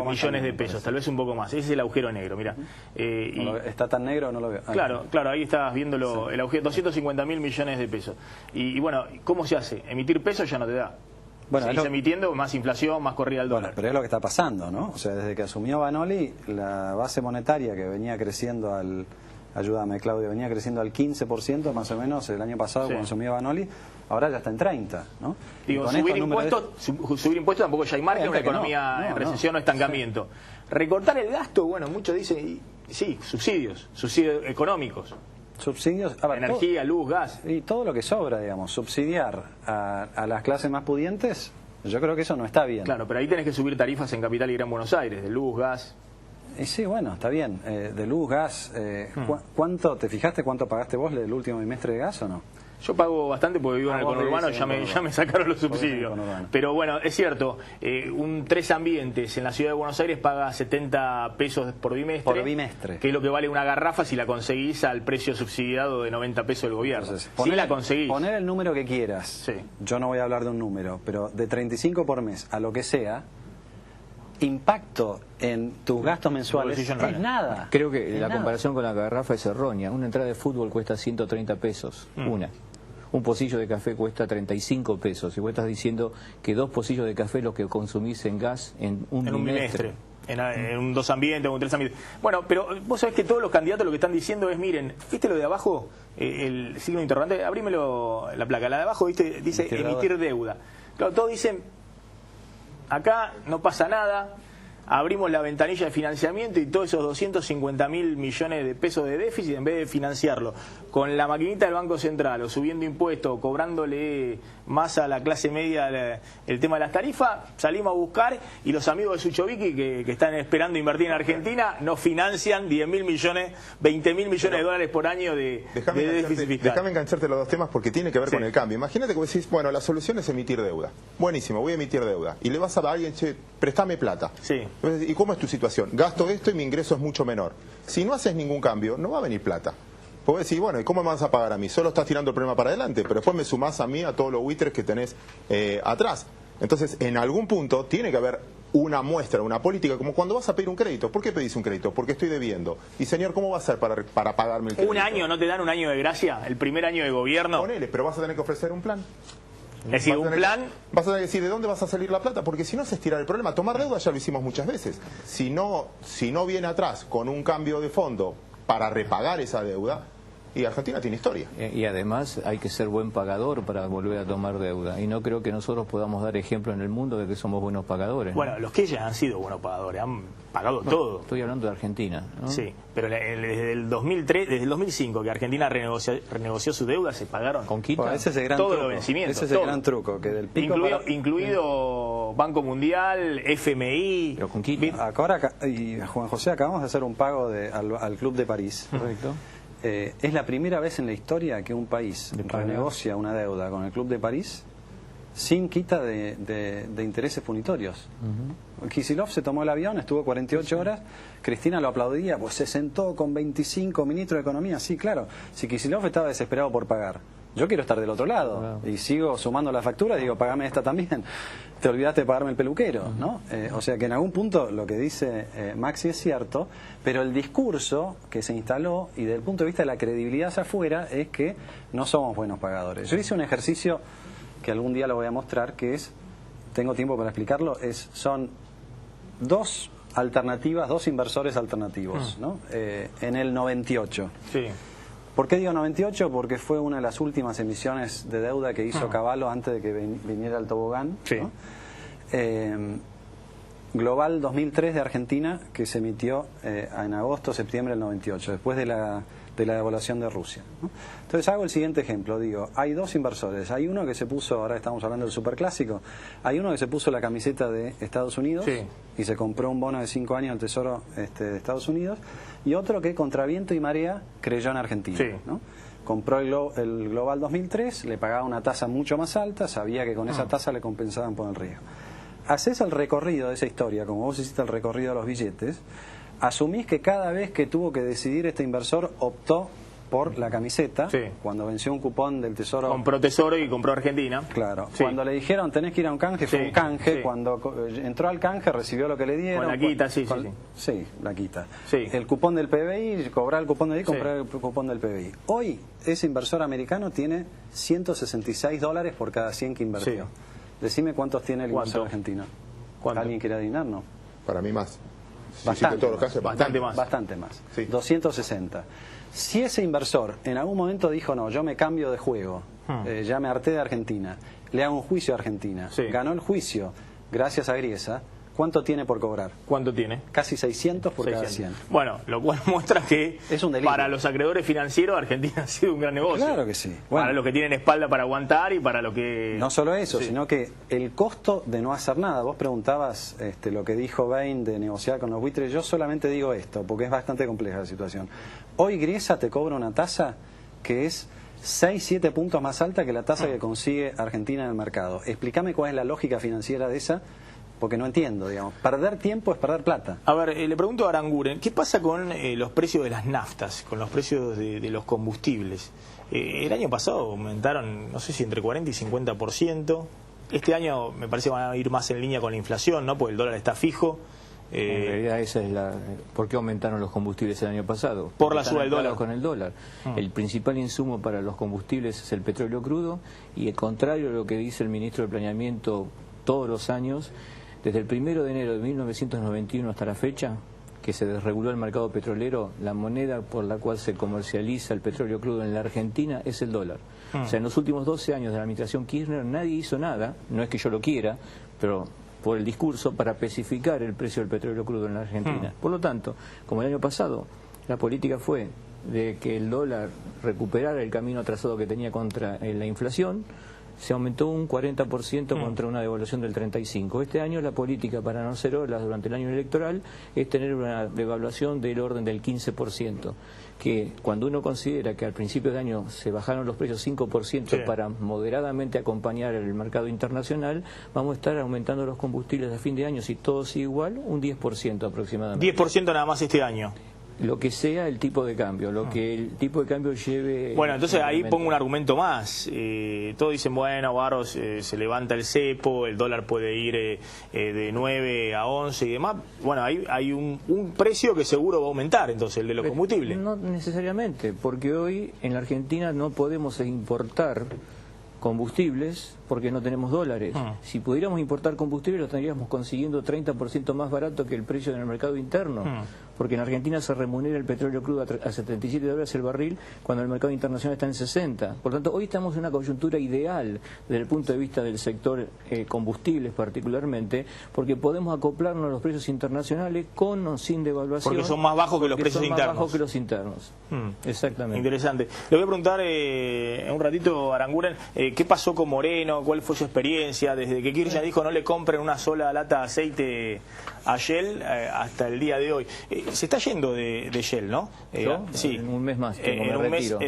millones de pesos, tal vez un poco más. Ese es el agujero negro, mira. ¿Está tan negro o no lo veo? Claro, ahí estás viéndolo, sí. El agujero, 250.000 millones de pesos. Y bueno, ¿cómo se hace? Emitir pesos ya no te da. Bueno, seguís emitiendo, más inflación, más corrida al dólar. Bueno, pero es lo que está pasando, ¿no? O sea, desde que asumió Vanoli, la base monetaria que venía creciendo ayúdame Claudio, venía creciendo al 15% más o menos el año pasado, sí, cuando asumió Vanoli, ahora ya está en 30%, ¿no? Digo, subir impuestos tampoco ya hay margen, una economía en recesión no estancamiento. Sí. Recortar el gasto, bueno, muchos dicen, sí, subsidios económicos. Subsidios, a ver, energía, luz, gas. Y todo lo que sobra, digamos, subsidiar a las clases más pudientes, yo creo que eso no está bien. Claro, pero ahí tenés que subir tarifas en Capital y Gran Buenos Aires, de luz, gas. Sí, bueno, está bien, de luz, gas. ¿Cuánto, te fijaste cuánto pagaste vos el último bimestre de gas o no? Yo pago bastante porque vivo en el conurbano, ya me sacaron los subsidios. Pero bueno, es cierto, un 3 ambientes en la ciudad de Buenos Aires paga 70 pesos por bimestre. Por bimestre. Que es lo que vale una garrafa si la conseguís al precio subsidiado de 90 pesos del gobierno. Entonces, si la conseguís. Poner el número que quieras. Sí. Yo no voy a hablar de un número, pero de 35 por mes a lo que sea, impacto en tus gastos mensuales es nada. Creo que la comparación con la garrafa es errónea. Una entrada de fútbol cuesta 130 pesos, un pocillo de café cuesta 35 pesos. Y vos estás diciendo que 2 pocillos de café lo que consumís en gas en un bimestre. En un 2 ambientes, un 3 ambientes. Bueno, pero vos sabés que todos los candidatos lo que están diciendo es, miren, ¿viste lo de abajo? El signo interrogante, abrímelo la placa. La de abajo, ¿viste? Dice emitir deuda. Claro, todos dicen, acá no pasa nada, abrimos la ventanilla de financiamiento y todos esos 250.000 millones de pesos de déficit, en vez de financiarlo con la maquinita del Banco Central o subiendo impuestos o cobrándole más a la clase media el tema de las tarifas, salimos a buscar y los amigos de Suchovicki que están esperando invertir en Argentina nos financian 10.000 millones, 20.000 millones de dólares por año de déficit fiscal. Déjame engancharte los dos temas porque tiene que ver con el cambio. Imagínate que vos decís, bueno, la solución es emitir deuda. Buenísimo, voy a emitir deuda. Y le vas a dar a alguien, che, préstame plata. Sí. ¿Y cómo es tu situación? Gasto esto y mi ingreso es mucho menor. Si no haces ningún cambio, no va a venir plata. Vos decís, bueno, ¿y cómo me vas a pagar a mí? Solo estás tirando el problema para adelante, pero después me sumás a mí a todos los buitres que tenés atrás. Entonces, en algún punto tiene que haber una muestra, una política, como cuando vas a pedir un crédito. ¿Por qué pedís un crédito? Porque estoy debiendo. Y señor, ¿cómo va a ser para pagarme el crédito? ¿Un año? ¿No te dan un año de gracia? ¿El primer año de gobierno? Ponele, pero vas a tener que ofrecer un plan. Es decir, un plan... Vas a tener que decir de dónde vas a salir la plata, porque si no es estirar el problema. Tomar deuda ya lo hicimos muchas veces. Si no viene atrás con un cambio de fondo para repagar esa deuda, y Argentina tiene historia. Y además hay que ser buen pagador para volver a tomar deuda. Y no creo que nosotros podamos dar ejemplo en el mundo de que somos buenos pagadores. Bueno, los que ya han sido buenos pagadores, han pagado todo. Estoy hablando de Argentina, ¿no? Sí, pero desde el 2003, desde el 2005 que Argentina renegoció su deuda, se pagaron con quita. Bueno, ese es el gran todos truco. los vencimientos. Ese es el gran truco, que del pico incluido Banco Mundial, FMI. Pero con quita. Ahora, y Juan José, acabamos de hacer un pago al Club de París. Correcto. Es la primera vez en la historia que un país renegocia una deuda con el Club de París sin quita de intereses punitorios. Kicillof se tomó el avión, estuvo 48 horas, Cristina lo aplaudía, pues se sentó con 25 ministros de Economía. Sí, claro, si Kicillof estaba desesperado por pagar, yo quiero estar del otro lado, y sigo sumando la factura, digo, pagame esta también. Te olvidaste de pagarme el peluquero, ¿no? O sea que en algún punto lo que dice Maxi es cierto, pero el discurso que se instaló, y desde el punto de vista de la credibilidad hacia afuera, es que no somos buenos pagadores. Yo hice un ejercicio que algún día lo voy a mostrar, que es, tengo tiempo para explicarlo, son dos alternativas, dos inversores alternativos, ¿no? En el 98. Sí. ¿Por qué digo 98? Porque fue una de las últimas emisiones de deuda que hizo Cavallo antes de que viniera el tobogán. Sí. ¿No? Global 2003 de Argentina, que se emitió en agosto, septiembre del 98, después de la devaluación de Rusia, ¿no? Entonces hago el siguiente ejemplo, digo, hay dos inversores, hay uno que se puso, ahora estamos hablando del superclásico, hay uno que se puso la camiseta de Estados Unidos y se compró un bono de 5 años al Tesoro de Estados Unidos, y otro que contra viento y marea creyó en Argentina, ¿no? Compró el Global 2003, le pagaba una tasa mucho más alta, sabía que con esa tasa le compensaban por el riesgo. Haces el recorrido de esa historia, como vos hiciste el recorrido de los billetes, asumís que cada vez que tuvo que decidir este inversor optó por la camiseta, cuando venció un cupón del Tesoro. Compró Tesoro y compró Argentina. Claro, cuando le dijeron tenés que ir a un canje, fue un canje, cuando entró al canje recibió lo que le dieron. Con la quita, sí, la quita. Sí. El cupón del PBI, cobrar el cupón del PBI, comprar el cupón del PBI. Hoy ese inversor americano tiene $166 por cada 100 que invirtió. Decime cuántos tiene el inversor argentino. ¿Alguien quiere adivinar? No. Para mí más. Bastante, en todos los casos, bastante más. Bastante más. 260. Si ese inversor en algún momento dijo, no, yo me cambio de juego, ya me harté de Argentina, le hago un juicio a Argentina, ganó el juicio gracias a Griesa, ¿cuánto tiene por cobrar? ¿Cuánto tiene? Casi 600 por 600. cada 100. Bueno, lo cual muestra que es un delirio. Para los acreedores financieros Argentina ha sido un gran negocio. Claro que sí. Bueno, para los que tienen espalda para aguantar y para lo que... No solo eso, sino que el costo de no hacer nada. Vos preguntabas lo que dijo Bain de negociar con los buitres. Yo solamente digo esto, porque es bastante compleja la situación. Hoy Griesa te cobra una tasa que es 6-7 puntos más alta que la tasa que consigue Argentina en el mercado. Explícame cuál es la lógica financiera de esa, porque no entiendo, digamos. Perder tiempo es perder plata. A ver, le pregunto a Aranguren, ¿qué pasa con los precios de las naftas, con los precios de los combustibles? El año pasado aumentaron, no sé si entre 40 y 50%. Este año me parece que van a ir más en línea con la inflación, ¿no? Porque el dólar está fijo. En realidad esa es ¿por qué aumentaron los combustibles el año pasado? Por la suba del dólar. Con el dólar. El principal insumo para los combustibles es el petróleo crudo, y el contrario a lo que dice el ministro de Planeamiento todos los años, desde el 1 de enero de 1991 hasta la fecha, que se desreguló el mercado petrolero, la moneda por la cual se comercializa el petróleo crudo en la Argentina es el dólar. O sea, en los últimos 12 años de la administración Kirchner nadie hizo nada, no es que yo lo quiera, pero por el discurso para especificar el precio del petróleo crudo en la Argentina. Por lo tanto, como el año pasado, la política fue de que el dólar recuperara el camino trazado que tenía contra la inflación, se aumentó un 40% contra una devaluación del 35%. Este año la política, para no hacer olas durante el año electoral, es tener una devaluación del orden del 15%, que cuando uno considera que al principio de año se bajaron los precios 5% para moderadamente acompañar el mercado internacional, vamos a estar aumentando los combustibles a fin de año, si todo sigue igual, un 10% aproximadamente. 10% nada más este año. Lo que sea el tipo de cambio, lo que el tipo de cambio lleve... Bueno, entonces ahí pongo un argumento más. Todos dicen, bueno, Barros, se levanta el cepo, el dólar puede ir de 9 a 11 y demás. Bueno, hay un precio que seguro va a aumentar, entonces, el de los combustibles. No necesariamente, porque hoy en la Argentina no podemos importar combustibles porque no tenemos dólares. Si pudiéramos importar combustibles lo estaríamos consiguiendo 30% más barato que el precio en el mercado interno, porque en Argentina se remunera el petróleo crudo a $77 el barril cuando el mercado internacional está en 60. Por lo tanto, hoy estamos en una coyuntura ideal desde el punto de vista del sector combustibles particularmente, porque podemos acoplarnos a los precios internacionales con o sin devaluación. Porque son más bajos que los precios internos. Son más bajos que los internos. Exactamente. Interesante. Le voy a preguntar en un ratito, Aranguren, ¿qué pasó con Moreno? ¿Cuál fue su experiencia? Desde que Kirchner dijo no le compren una sola lata de aceite a Shell hasta el día de hoy. Se está yendo de Shell, ¿no? Sí. En un mes más. En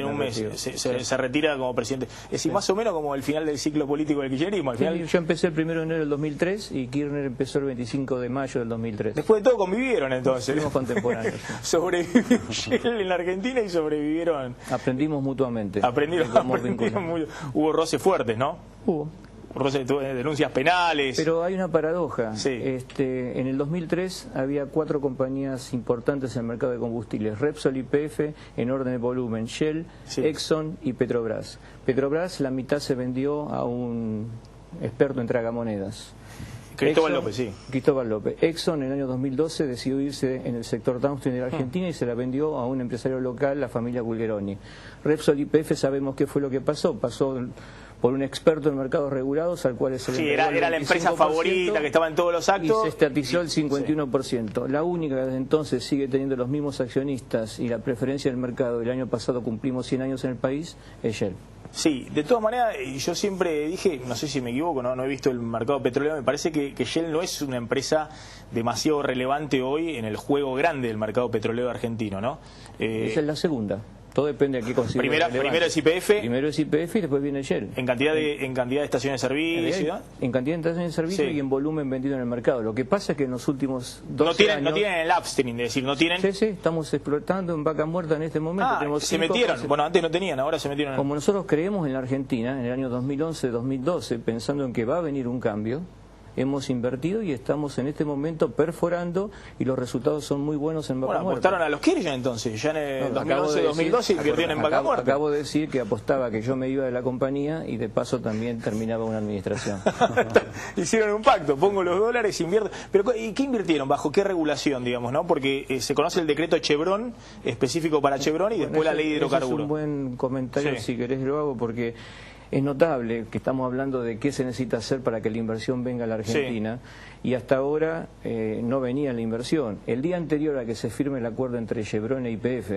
un mes se retira como presidente. Es decir, más o menos como el final del ciclo político del kirchnerismo. Al final... Yo empecé el 1 de enero del 2003 y Kirchner empezó el 25 de mayo del 2003. Después de todo convivieron entonces. Fuimos contemporáneos. Sobrevivió Shell en la Argentina y sobrevivieron. Aprendimos mutuamente. Aprendieron hubo roces fuertes, ¿no? Hubo. Denuncias penales. Pero hay una paradoja. Sí. En el 2003 había 4 compañías importantes en el mercado de combustibles: Repsol y YPF en orden de volumen, Shell, Exxon y Petrobras. Petrobras, la mitad se vendió a un experto en tragamonedas. Cristóbal López, sí. Cristóbal López. Exxon en el año 2012 decidió irse en el sector downstream de la Argentina y se la vendió a un empresario local, la familia Bulgeroni. Repsol y YPF sabemos qué fue lo que pasó. Pasó por un experto en mercados regulados al cual se le era la empresa favorita que estaba en todos los actos. Y se estatizó el 51%. La única que desde entonces sigue teniendo los mismos accionistas y la preferencia del mercado, el año pasado cumplimos 100 años en el país, es Shell. Sí, de todas maneras, yo siempre dije, no sé si me equivoco, no he visto el mercado petrolero, me parece que Shell no es una empresa demasiado relevante hoy en el juego grande del mercado petrolero argentino, ¿no? Esa es la segunda. Todo depende de qué considera. Primero es YPF. Primero es YPF y después viene Shell. En cantidad de estaciones de servicio. En cantidad de estaciones de servicio y en volumen vendido en el mercado. Lo que pasa es que en los últimos 12 años... No tienen el upstream, es decir, no tienen... Sí, estamos explotando en vaca muerta en este momento. Tenemos se metieron. Bueno, antes no tenían, ahora se metieron. Como nosotros creemos en la Argentina, en el año 2011-2012, pensando en que va a venir un cambio, hemos invertido y estamos en este momento perforando y los resultados son muy buenos en vaca muerta. Apostaron a los Kirchner entonces, ya en el 2011-2012 invirtieron en vaca muerta. Acabo de decir que apostaba que yo me iba de la compañía y de paso también terminaba una administración. Hicieron un pacto, pongo los dólares, invierto. Pero ¿y qué invirtieron? ¿Bajo qué regulación, digamos, no? Porque se conoce el decreto Chevron, específico para Chevron, y después la ley de hidrocarburos. Es un buen comentario, si querés lo hago, porque... Es notable que estamos hablando de qué se necesita hacer para que la inversión venga a la Argentina y hasta ahora no venía la inversión. El día anterior a que se firme el acuerdo entre Chevron e YPF,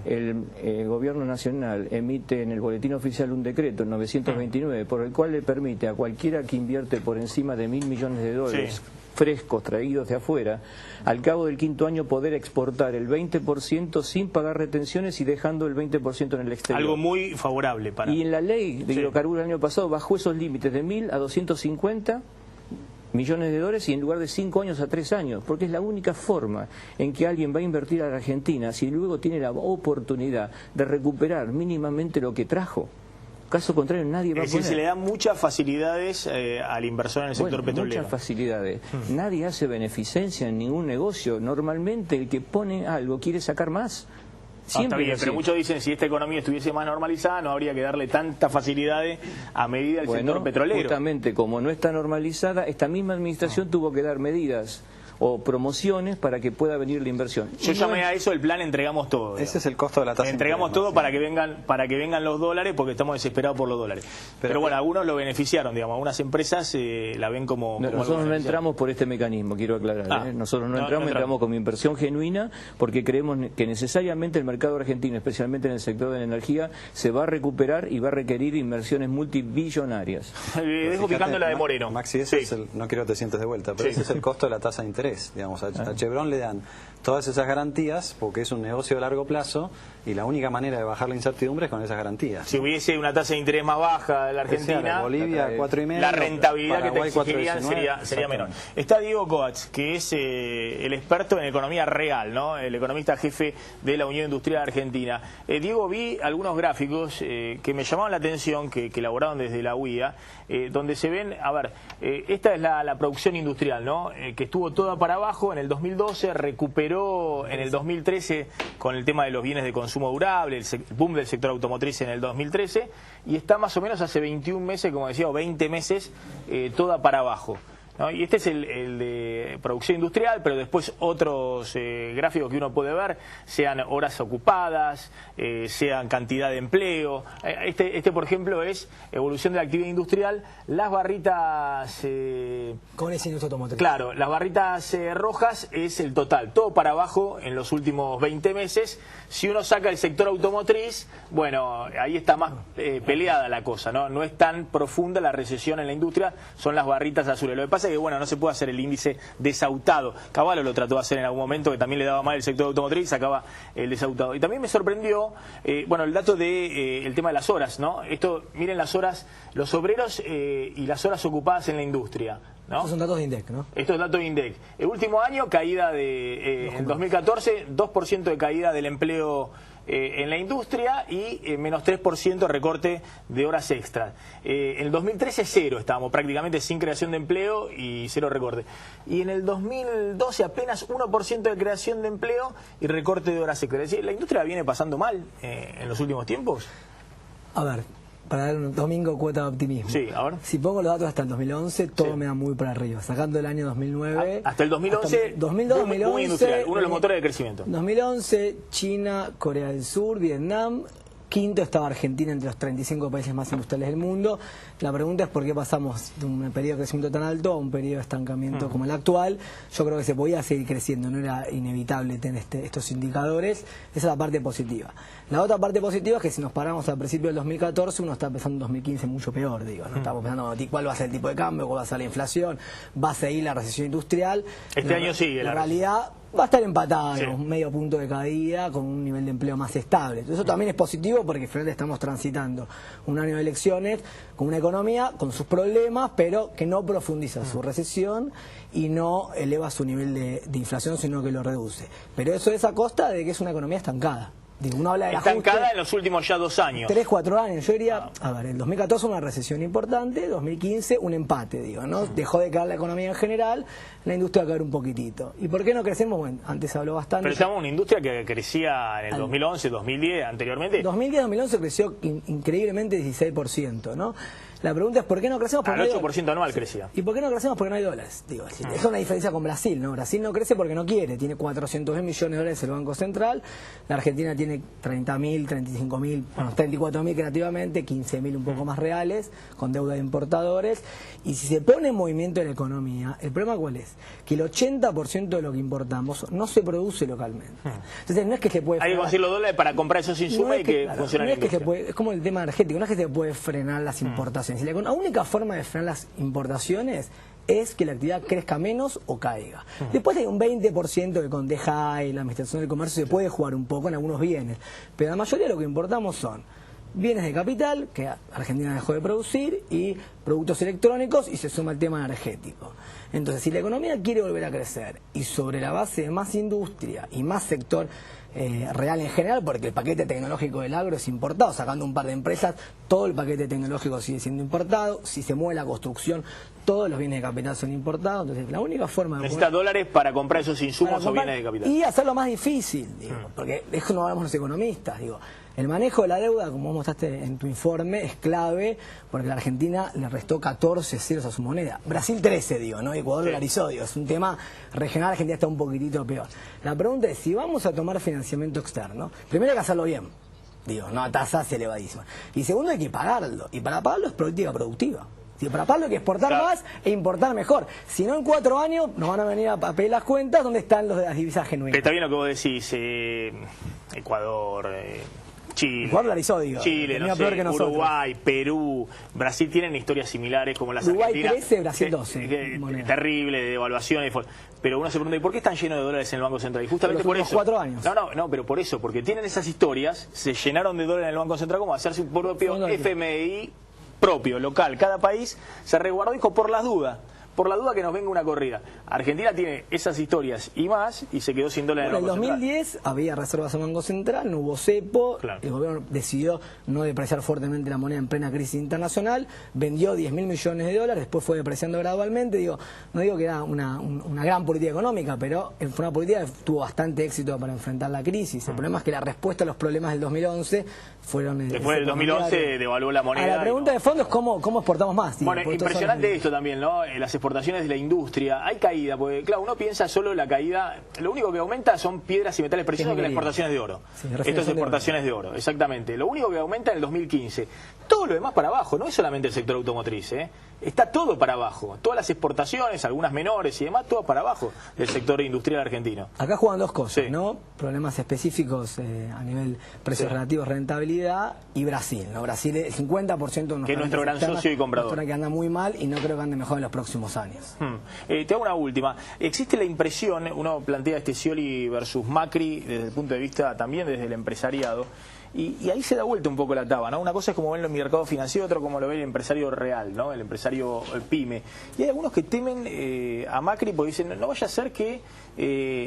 el Gobierno Nacional emite en el Boletín Oficial un decreto, el 929, por el cual le permite a cualquiera que invierte por encima de $1.000 millones frescos traídos de afuera, al cabo del 5º año poder exportar el 20% sin pagar retenciones y dejando el 20% en el exterior. Algo muy favorable para... Y en la ley de hidrocarburos el año pasado bajó esos límites de 1.000 a 250 millones de dólares y en lugar de 5 años a 3 años, porque es la única forma en que alguien va a invertir a la Argentina si luego tiene la oportunidad de recuperar mínimamente lo que trajo. Caso contrario, nadie va a poner. Es decir, se le dan muchas facilidades al inversor en el sector petrolero. Muchas facilidades. Nadie hace beneficencia en ningún negocio. Normalmente el que pone algo quiere sacar más. Está bien, pero muchos dicen si esta economía estuviese más normalizada no habría que darle tantas facilidades a medida del sector petrolero. Justamente como no está normalizada, esta misma administración tuvo que dar medidas o promociones para que pueda venir la inversión. Yo llamé a eso el plan entregamos todo. Ese es el costo de la tasa. Entregamos todo para que vengan los dólares, porque estamos desesperados por los dólares. Pero bueno, algunos lo beneficiaron, digamos, algunas empresas la ven como nosotros no entramos por este mecanismo, quiero aclarar. Nosotros no entramos como inversión genuina, porque creemos que necesariamente el mercado argentino, especialmente en el sector de la energía, se va a recuperar y va a requerir inversiones multibillonarias. Dejo picando la de Moreno. Maxi, ese es no quiero que te sientes de vuelta, pero ese es el costo de la tasa de interés. Digamos, a Chevron le dan todas esas garantías porque es un negocio de largo plazo y la única manera de bajar la incertidumbre es con esas garantías. Si hubiese una tasa de interés más baja de la Argentina, Bolivia 4,5, la rentabilidad Paraguay, que te exigirían sería menor. Está Diego Coats, que es el experto en economía real, ¿no? El economista jefe de la Unión Industrial Argentina. Diego, vi algunos gráficos que me llamaban la atención, que elaboraron desde la UIA, donde se ven, esta es la producción industrial, ¿no? Que estuvo toda para abajo en el 2012, recuperó en el 2013 con el tema de los bienes de consumo durable, el boom del sector automotriz en el 2013, y está más o menos hace 21 meses, como decía, o 20 meses, toda para abajo, ¿no? Y este es el de producción industrial, pero después otros gráficos que uno puede ver, sean horas ocupadas, sean cantidad de empleo. Este por ejemplo, es evolución de la actividad industrial. Las barritas... con esa industria automotriz. Claro, las barritas rojas es el total, todo para abajo en los últimos 20 meses. Si uno saca el sector automotriz, bueno, ahí está más peleada la cosa, ¿no? No es tan profunda la recesión en la industria, son las barritas azules. Lo que pasa es que, bueno, no se puede hacer el índice desautado. Cavallo lo trató de hacer en algún momento, que también le daba mal el sector automotriz y sacaba el desautado. Y también me sorprendió, bueno, el dato de el tema de las horas, ¿no? Esto, miren las horas, los obreros y las horas ocupadas en la industria, ¿no? Estos son datos de INDEC, ¿no? Estos datos de INDEC. El último año, caída en 2014, 2% de caída del empleo en la industria y menos 3% recorte de horas extras. En el 2013 cero, estábamos prácticamente sin creación de empleo y cero recorte. Y en el 2012 apenas 1% de creación de empleo y recorte de horas extras. Es decir, la industria viene pasando mal en los últimos tiempos. A ver, para dar un domingo cuota de optimismo. Sí, a ver. Si pongo los datos hasta el 2011, todo me da muy para arriba. Sacando el año 2009... Hasta el 2011, 2011 muy industrial, uno de los motores de crecimiento. 2011, China, Corea del Sur, Vietnam... Quinto estaba Argentina entre los 35 países más industriales del mundo. La pregunta es por qué pasamos de un periodo de crecimiento tan alto a un periodo de estancamiento como el actual. Yo creo que se podía seguir creciendo, no era inevitable tener estos indicadores. Esa es la parte positiva. La otra parte positiva es que si nos paramos al principio del 2014, uno está pensando en 2015 mucho peor, digo, ¿no? Estamos pensando cuál va a ser el tipo de cambio, cuál va a ser la inflación, va a seguir la recesión industrial. Este año sigue. La realidad va a estar empatada, sí, un medio punto de caída con un nivel de empleo más estable. Eso también es positivo porque finalmente estamos transitando un año de elecciones con una economía con sus problemas, pero que no profundiza su recesión y no eleva su nivel de inflación, sino que lo reduce. Pero eso es a costa de que es una economía estancada. Digo, uno habla de estancada en los últimos ya 2 años. 3, 4 años. Yo diría, a ver, el 2014 una recesión importante, 2015 un empate, digo, ¿no? Dejó de caer la economía en general, la industria va a caer un poquitito. ¿Y por qué no crecemos? Bueno, antes se habló bastante. Pero estamos en una industria que crecía en el 2011, 2010, anteriormente. 2010-2011 creció increíblemente 16%, ¿no? La pregunta es ¿por qué no crecemos? Al 8% anual crecía. ¿Y por qué no crecemos? Porque no hay dólares. Digo, es una diferencia con Brasil, ¿no? Brasil no crece porque no quiere, tiene 400.000 millones de dólares el Banco Central, la Argentina tiene 30.000, 35.000, bueno, 34.000 creativamente, 15.000 un poco más reales, con deuda de importadores, y si se pone en movimiento en la economía, ¿el problema cuál es? Que el 80% de lo que importamos no se produce localmente. Entonces no es que se puede... Hay que conseguir los dólares para comprar esos insumos y que funcionen en la industria. Es como el tema energético, no es que se puede frenar las importaciones. La única forma de frenar las importaciones es que la actividad crezca menos o caiga. Después hay un 20% que con DEJA y la Administración del Comercio se puede jugar un poco en algunos bienes, pero la mayoría de lo que importamos son bienes de capital, que Argentina dejó de producir, y productos electrónicos, y se suma el tema energético. Entonces, si la economía quiere volver a crecer, y sobre la base de más industria y más sector real en general, porque el paquete tecnológico del agro es importado, sacando un par de empresas, todo el paquete tecnológico sigue siendo importado, si se mueve la construcción, todos los bienes de capital son importados, entonces la única forma de... Necesita dólares para comprar esos insumos o bienes de capital. Y hacerlo más difícil, digo, porque de eso no hablamos los economistas, digo. El manejo de la deuda, como vos mostraste en tu informe, es clave porque la Argentina le restó 14 ceros a su moneda. Brasil 13, digo, ¿no? Ecuador dolarizó, digo. Es un tema regional, Argentina está un poquitito peor. La pregunta es, si vamos a tomar financiamiento externo, primero hay que hacerlo bien, digo, no a tasas elevadísimas. Y segundo, hay que pagarlo. Y para pagarlo es política productiva. Para pagarlo hay que exportar más e importar mejor. Si no, en 4 años nos van a venir a pedir las cuentas donde están los de las divisas genuinas. Está bien lo que vos decís, Ecuador, Chile, Chile, no sé, Uruguay, Perú, Brasil tienen historias similares como las Uruguay argentinas. 13, Brasil 12. Terrible, de devaluaciones. Pero uno se pregunta, ¿y por qué están llenos de dólares en el Banco Central? Y justamente por eso. 4 años. No, pero por eso, porque tienen esas historias, se llenaron de dólares en el Banco Central como hacer su propio FMI propio, local. Cada país se resguardó, dijo, por las dudas. Por la duda que nos venga una corrida. Argentina tiene esas historias y más, y se quedó sin dólares en el Banco Central. En el 2010 había reservas en el Banco Central, no hubo cepo, el gobierno decidió no depreciar fuertemente la moneda en plena crisis internacional, vendió 10.000 millones de dólares, después fue depreciando gradualmente. Digo, no digo que era una gran política económica, pero fue una política que tuvo bastante éxito para enfrentar la crisis. El problema es que la respuesta a los problemas del 2011 fueron... Después del 2011 devaluó la moneda. La pregunta de fondo es cómo exportamos más. Bueno, impresionante esto también, ¿no? Las exportaciones de la industria, hay caída, porque claro, uno piensa solo en la caída, lo único que aumenta son piedras y metales preciosos, que las exportaciones de oro. Sí, esto es exportaciones de oro, exactamente. Lo único que aumenta en el 2015. Todo lo demás para abajo, no es solamente el sector automotriz, está todo para abajo. Todas las exportaciones, algunas menores y demás, todo para abajo del sector industrial argentino. Acá juegan dos cosas, ¿no? Problemas específicos a nivel precios relativos, rentabilidad, y Brasil, ¿no? Brasil es 50% de que es nuestro gran socio y comprador. Que anda muy mal y no creo que ande mejor en los próximos años. Te hago una última. Existe la impresión, uno plantea este Scioli versus Macri desde el punto de vista también desde el empresariado, y ahí se da vuelta un poco la taba, ¿no? Una cosa es como ven el mercado financiero, otro como lo ve el empresario real, ¿no? El empresario pyme. Y hay algunos que temen a Macri porque dicen, no vaya a ser que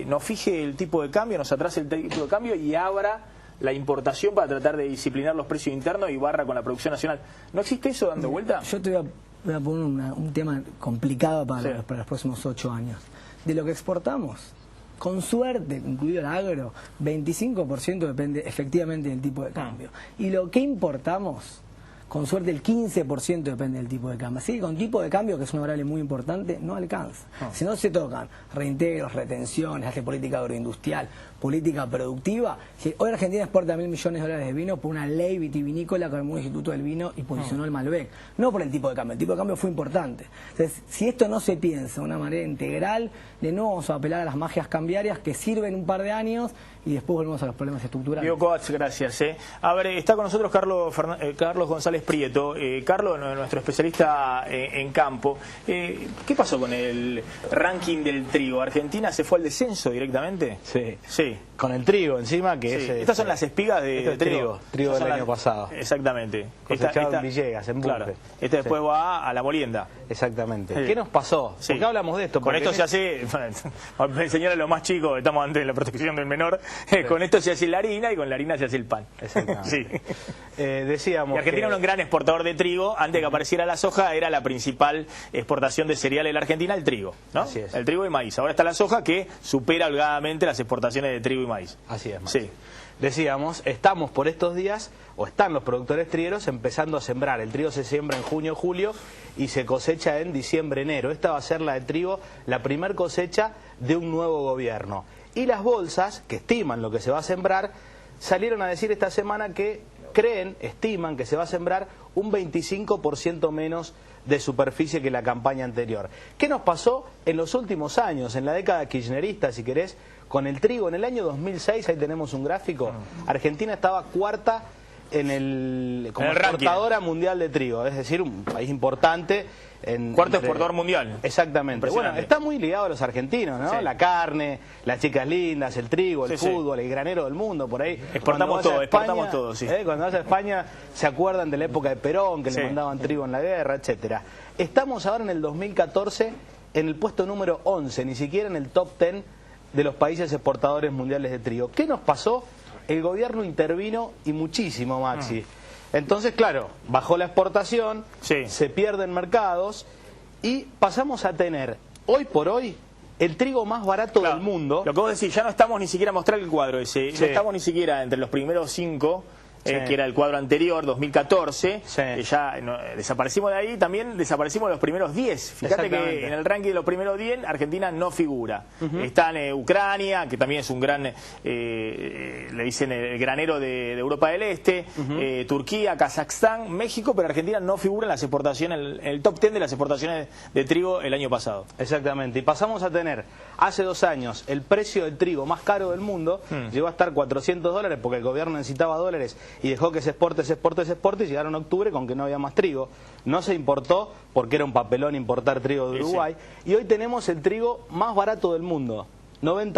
nos fije el tipo de cambio, nos atrase el tipo de cambio y abra la importación para tratar de disciplinar los precios internos y barra con la producción nacional. ¿No existe eso dando vuelta? Yo te voy a poner un tema complicado para los próximos 8 años. De lo que exportamos, con suerte, incluido el agro, 25% depende efectivamente del tipo de cambio. Y lo que importamos, con suerte el 15% depende del tipo de cambio. Así que con tipo de cambio, que es una variable muy importante, no alcanza. Si no se tocan reintegros, retenciones, hace política agroindustrial, política productiva. Hoy Argentina exporta 1.000 millones de dólares de vino por una ley vitivinícola que armó el Instituto del Vino y posicionó el Malbec. No por el tipo de cambio. El tipo de cambio fue importante. Entonces, si esto no se piensa de una manera integral, de nuevo vamos a apelar a las magias cambiarias que sirven un par de años y después volvemos a los problemas estructurales. Diego Kovacs, gracias. A ver, está con nosotros Carlos González Prieto. Carlos, nuestro especialista en campo. ¿Qué pasó con el ranking del trigo? ¿Argentina se fue al descenso directamente? Sí. Con el trigo encima, que es... Estas son las espigas de trigo. Trigo del año pasado. Exactamente. Cosechado en Villegas, en Bunge. Claro. Después va a la molienda. Exactamente. ¿Qué nos pasó? ¿Por qué hablamos de esto? Con esto se hace... Para enseñar a los más chicos, estamos antes de la protección del menor. Con esto se hace la harina y con la harina se hace el pan. Exactamente. Decíamos y Argentina era un gran exportador de trigo. Antes de que apareciera la soja, era la principal exportación de cereales de la Argentina, el trigo, ¿no? Así es. El trigo y maíz. Ahora está la soja, que supera holgadamente las exportaciones de trigo y maíz. Así es, Max. Decíamos, estamos por estos días, o están los productores trigueros empezando a sembrar. El trigo se siembra en junio, julio y se cosecha en diciembre, enero. Esta va a ser la de trigo, la primer cosecha de un nuevo gobierno. Y las bolsas, que estiman lo que se va a sembrar, salieron a decir esta semana que estiman que se va a sembrar un 25% menos de superficie que la campaña anterior. ¿Qué nos pasó en los últimos años, en la década kirchnerista, si querés, con el trigo? En el año 2006, ahí tenemos un gráfico, Argentina estaba cuarta como exportadora mundial de trigo, es decir, un país importante. Cuarto exportador mundial. Exactamente. Bueno, está muy ligado a los argentinos, ¿no? La carne, las chicas lindas, el trigo, el fútbol, el granero del mundo, por ahí. Exportamos todo, sí. Cuando vas a España se acuerdan de la época de Perón, que le mandaban trigo en la guerra, etcétera. Estamos ahora en el 2014 en el puesto número 11, ni siquiera en el top 10 de los países exportadores mundiales de trigo. ¿Qué nos pasó? El gobierno intervino y muchísimo, Maxi. Entonces, claro, bajó la exportación, se pierden mercados y pasamos a tener, hoy por hoy, el trigo más barato del mundo. Lo que vos decís, ya no estamos ni siquiera a mostrar el cuadro ese, no estamos ni siquiera entre los primeros 5 que era el cuadro anterior, 2014, Sí. que ya desaparecimos de ahí, también desaparecimos de los primeros 10. Fíjate que en el ranking de los primeros 10 Argentina no figura. Están Ucrania, que también es un gran, le dicen el granero de Europa del Este, Turquía, Kazajstán, México, pero Argentina no figura en las exportaciones, en el top 10 de las exportaciones de trigo el año pasado. Exactamente, y pasamos a tener hace 2 años el precio del trigo más caro del mundo, llegó a estar $400 porque el gobierno necesitaba dólares y dejó que se exporte y llegaron a octubre con que no había más trigo. No se importó porque era un papelón importar trigo de Uruguay y hoy tenemos el trigo más barato del mundo, $90,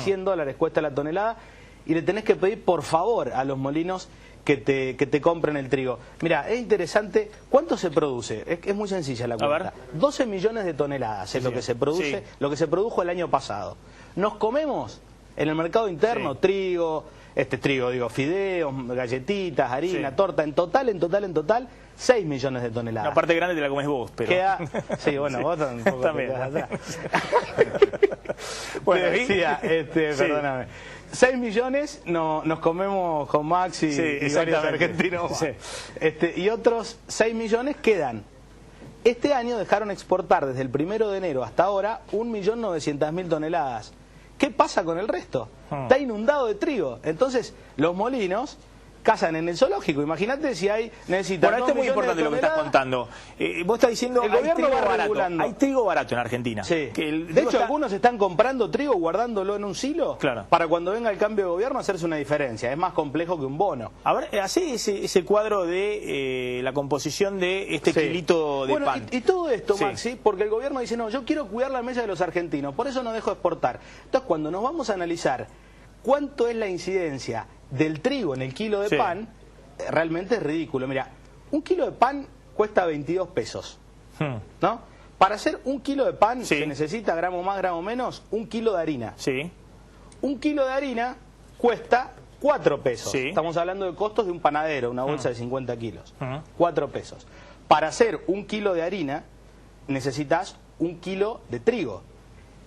$100 cuesta la tonelada y le tenés que pedir por favor a los molinos que te compren el trigo. Mira, es interesante, ¿cuánto se produce? Es muy sencilla la cuenta. 12 millones de toneladas es lo que se produce, lo que se produjo el año pasado. Nos comemos en el mercado interno trigo, fideos, galletitas, harina, torta, en total, 6 millones de toneladas. La parte grande te la comes vos, pero... Sí, bueno, vos también. Bueno, te decía, perdóname. 6 millones nos comemos con Max y varios argentinos. Sí. Y otros 6 millones quedan. Este año dejaron exportar desde el 1 de enero hasta ahora 1.900.000 toneladas. ¿Qué pasa con el resto? Está inundado de trigo. Entonces, los molinos cazan en el zoológico. Imagínate si necesitan. Bueno, esto es muy importante lo que estás contando. Vos estás diciendo el gobierno va regulando. Hay trigo barato en Argentina. Sí. De hecho, algunos están comprando trigo, guardándolo en un silo, para cuando venga el cambio de gobierno hacerse una diferencia. Es más complejo que un bono. A ver, hacé ese cuadro de la composición de este kilito de pan. Y todo esto, Maxi, porque el gobierno dice, no, yo quiero cuidar la mesa de los argentinos, por eso no dejo exportar. Entonces, cuando nos vamos a analizar cuánto es la incidencia del trigo en el kilo de pan, realmente es ridículo. Mira, un kilo de pan cuesta 22 pesos, ¿no? Para hacer un kilo de pan se necesita, gramo más, gramo menos, 1 kilo de harina. Un kilo de harina cuesta 4 pesos. Estamos hablando de costos de un panadero, una bolsa de 50 kilos. 4 pesos. Para hacer 1 kilo de harina necesitas 1 kilo de trigo.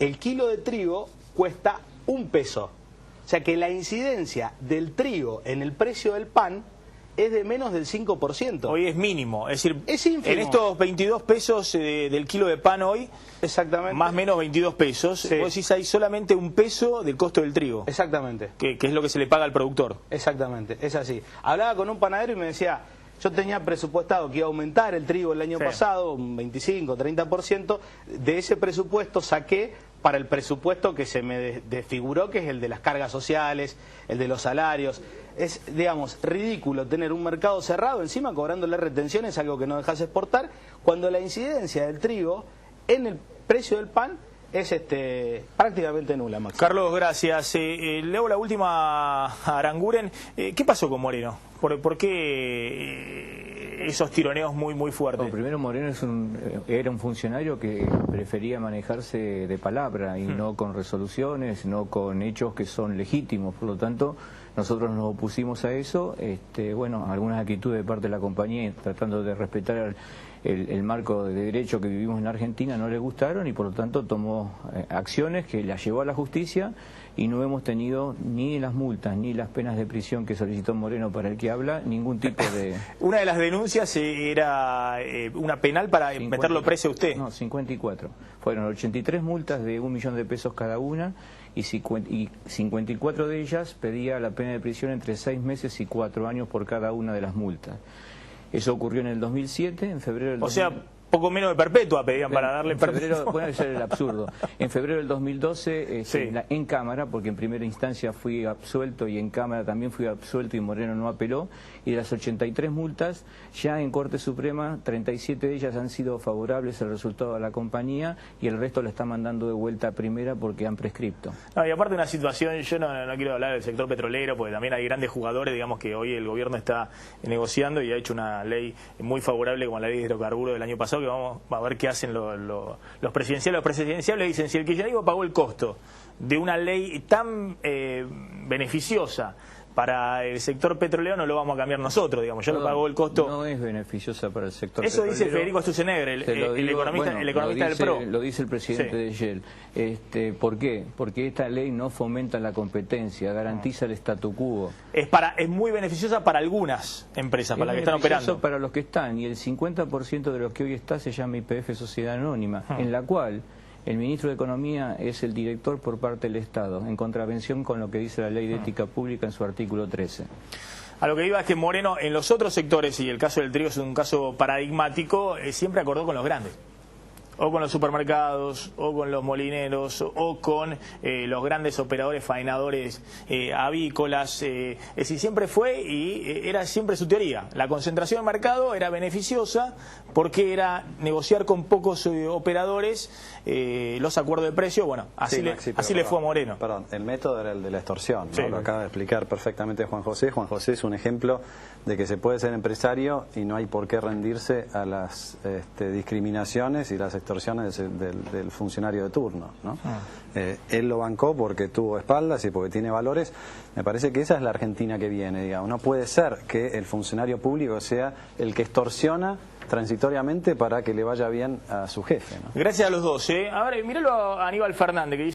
El kilo de trigo cuesta 1 peso. O sea que la incidencia del trigo en el precio del pan es de menos del 5%. Hoy es mínimo, es decir, es ínfimo. En estos 22 pesos del kilo de pan hoy, más o menos 22 pesos, vos decís hay solamente 1 peso del costo del trigo. Exactamente. Que es lo que se le paga al productor. Exactamente, es así. Hablaba con un panadero y me decía, yo tenía presupuestado que iba a aumentar el trigo el año pasado, un 25, 30%, de ese presupuesto saqué para el presupuesto que se me desfiguró, que es el de las cargas sociales, el de los salarios. Es, digamos, ridículo tener un mercado cerrado, encima cobrándole retenciones, algo que no dejas exportar, cuando la incidencia del trigo en el precio del pan es prácticamente nula, Max. Carlos, gracias. Le hago la última a Aranguren. ¿Qué pasó con Moreno? ¿Por qué esos tironeos muy fuertes? Bueno, primero, Moreno era un funcionario que prefería manejarse de palabra y no con resoluciones, no con hechos que son legítimos. Por lo tanto, nosotros nos opusimos a eso. Bueno, algunas actitudes de parte de la compañía tratando de respetar el marco de derecho que vivimos en Argentina no le gustaron y por lo tanto tomó acciones que la llevó a la justicia y no hemos tenido ni las multas ni las penas de prisión que solicitó Moreno para el que habla, ningún tipo de... Una de las denuncias era una penal para meterlo preso a usted. No, 54. Fueron 83 multas de 1 millón de pesos cada una y 54 de ellas pedía la pena de prisión entre 6 meses y 4 años por cada una de las multas. Eso ocurrió en el 2007, en febrero del 2000... O sea, poco menos de perpetua pedían para darle perpetua. Puede ser el absurdo. En febrero del 2012, en Cámara, porque en primera instancia fui absuelto y en Cámara también fui absuelto y Moreno no apeló, y de las 83 multas, ya en Corte Suprema, 37 de ellas han sido favorables al resultado de la compañía y el resto la está mandando de vuelta a primera porque han prescripto. No, y aparte una situación, yo no quiero hablar del sector petrolero, porque también hay grandes jugadores, digamos que hoy el gobierno está negociando y ha hecho una ley muy favorable como la ley de hidrocarburos del año pasado, que vamos a ver qué hacen los presidenciales. Los presidenciales dicen, si el kirchnerismo pagó el costo de una ley tan beneficiosa para el sector petrolero no lo vamos a cambiar nosotros, digamos, ya lo pagó el costo. No es beneficiosa para el sector Eso petrolero. dice Federico Sturzenegger, el economista del PRO. Lo dice el presidente de Shell. ¿Por qué? Porque esta ley no fomenta la competencia, garantiza el statu quo. Es muy beneficiosa para algunas empresas, para las que están operando. Para los que están, y el 50% de los que hoy está se llama YPF Sociedad Anónima, en la cual el ministro de Economía es el director por parte del Estado, en contravención con lo que dice la Ley de Ética Pública en su artículo 13. A lo que iba es que Moreno, en los otros sectores, y el caso del trigo es un caso paradigmático, siempre acordó con los grandes. O con los supermercados, o con los molineros, o con los grandes operadores faenadores avícolas. Es decir, siempre fue y era siempre su teoría. La concentración del mercado era beneficiosa porque era negociar con pocos operadores los acuerdos de precio. Bueno, así le fue a Moreno. Perdón, el método era el de la extorsión, ¿no? Sí. Lo acaba de explicar perfectamente Juan José. Juan José es un ejemplo de que se puede ser empresario y no hay por qué rendirse a las discriminaciones y las extorsiones del funcionario de turno, ¿no? Él lo bancó porque tuvo espaldas y porque tiene valores. Me parece que esa es la Argentina que viene, digamos. No puede ser que el funcionario público sea el que extorsiona transitoriamente para que le vaya bien a su jefe, ¿no? Gracias a los dos. A ver, míralo a Aníbal Fernández, que dice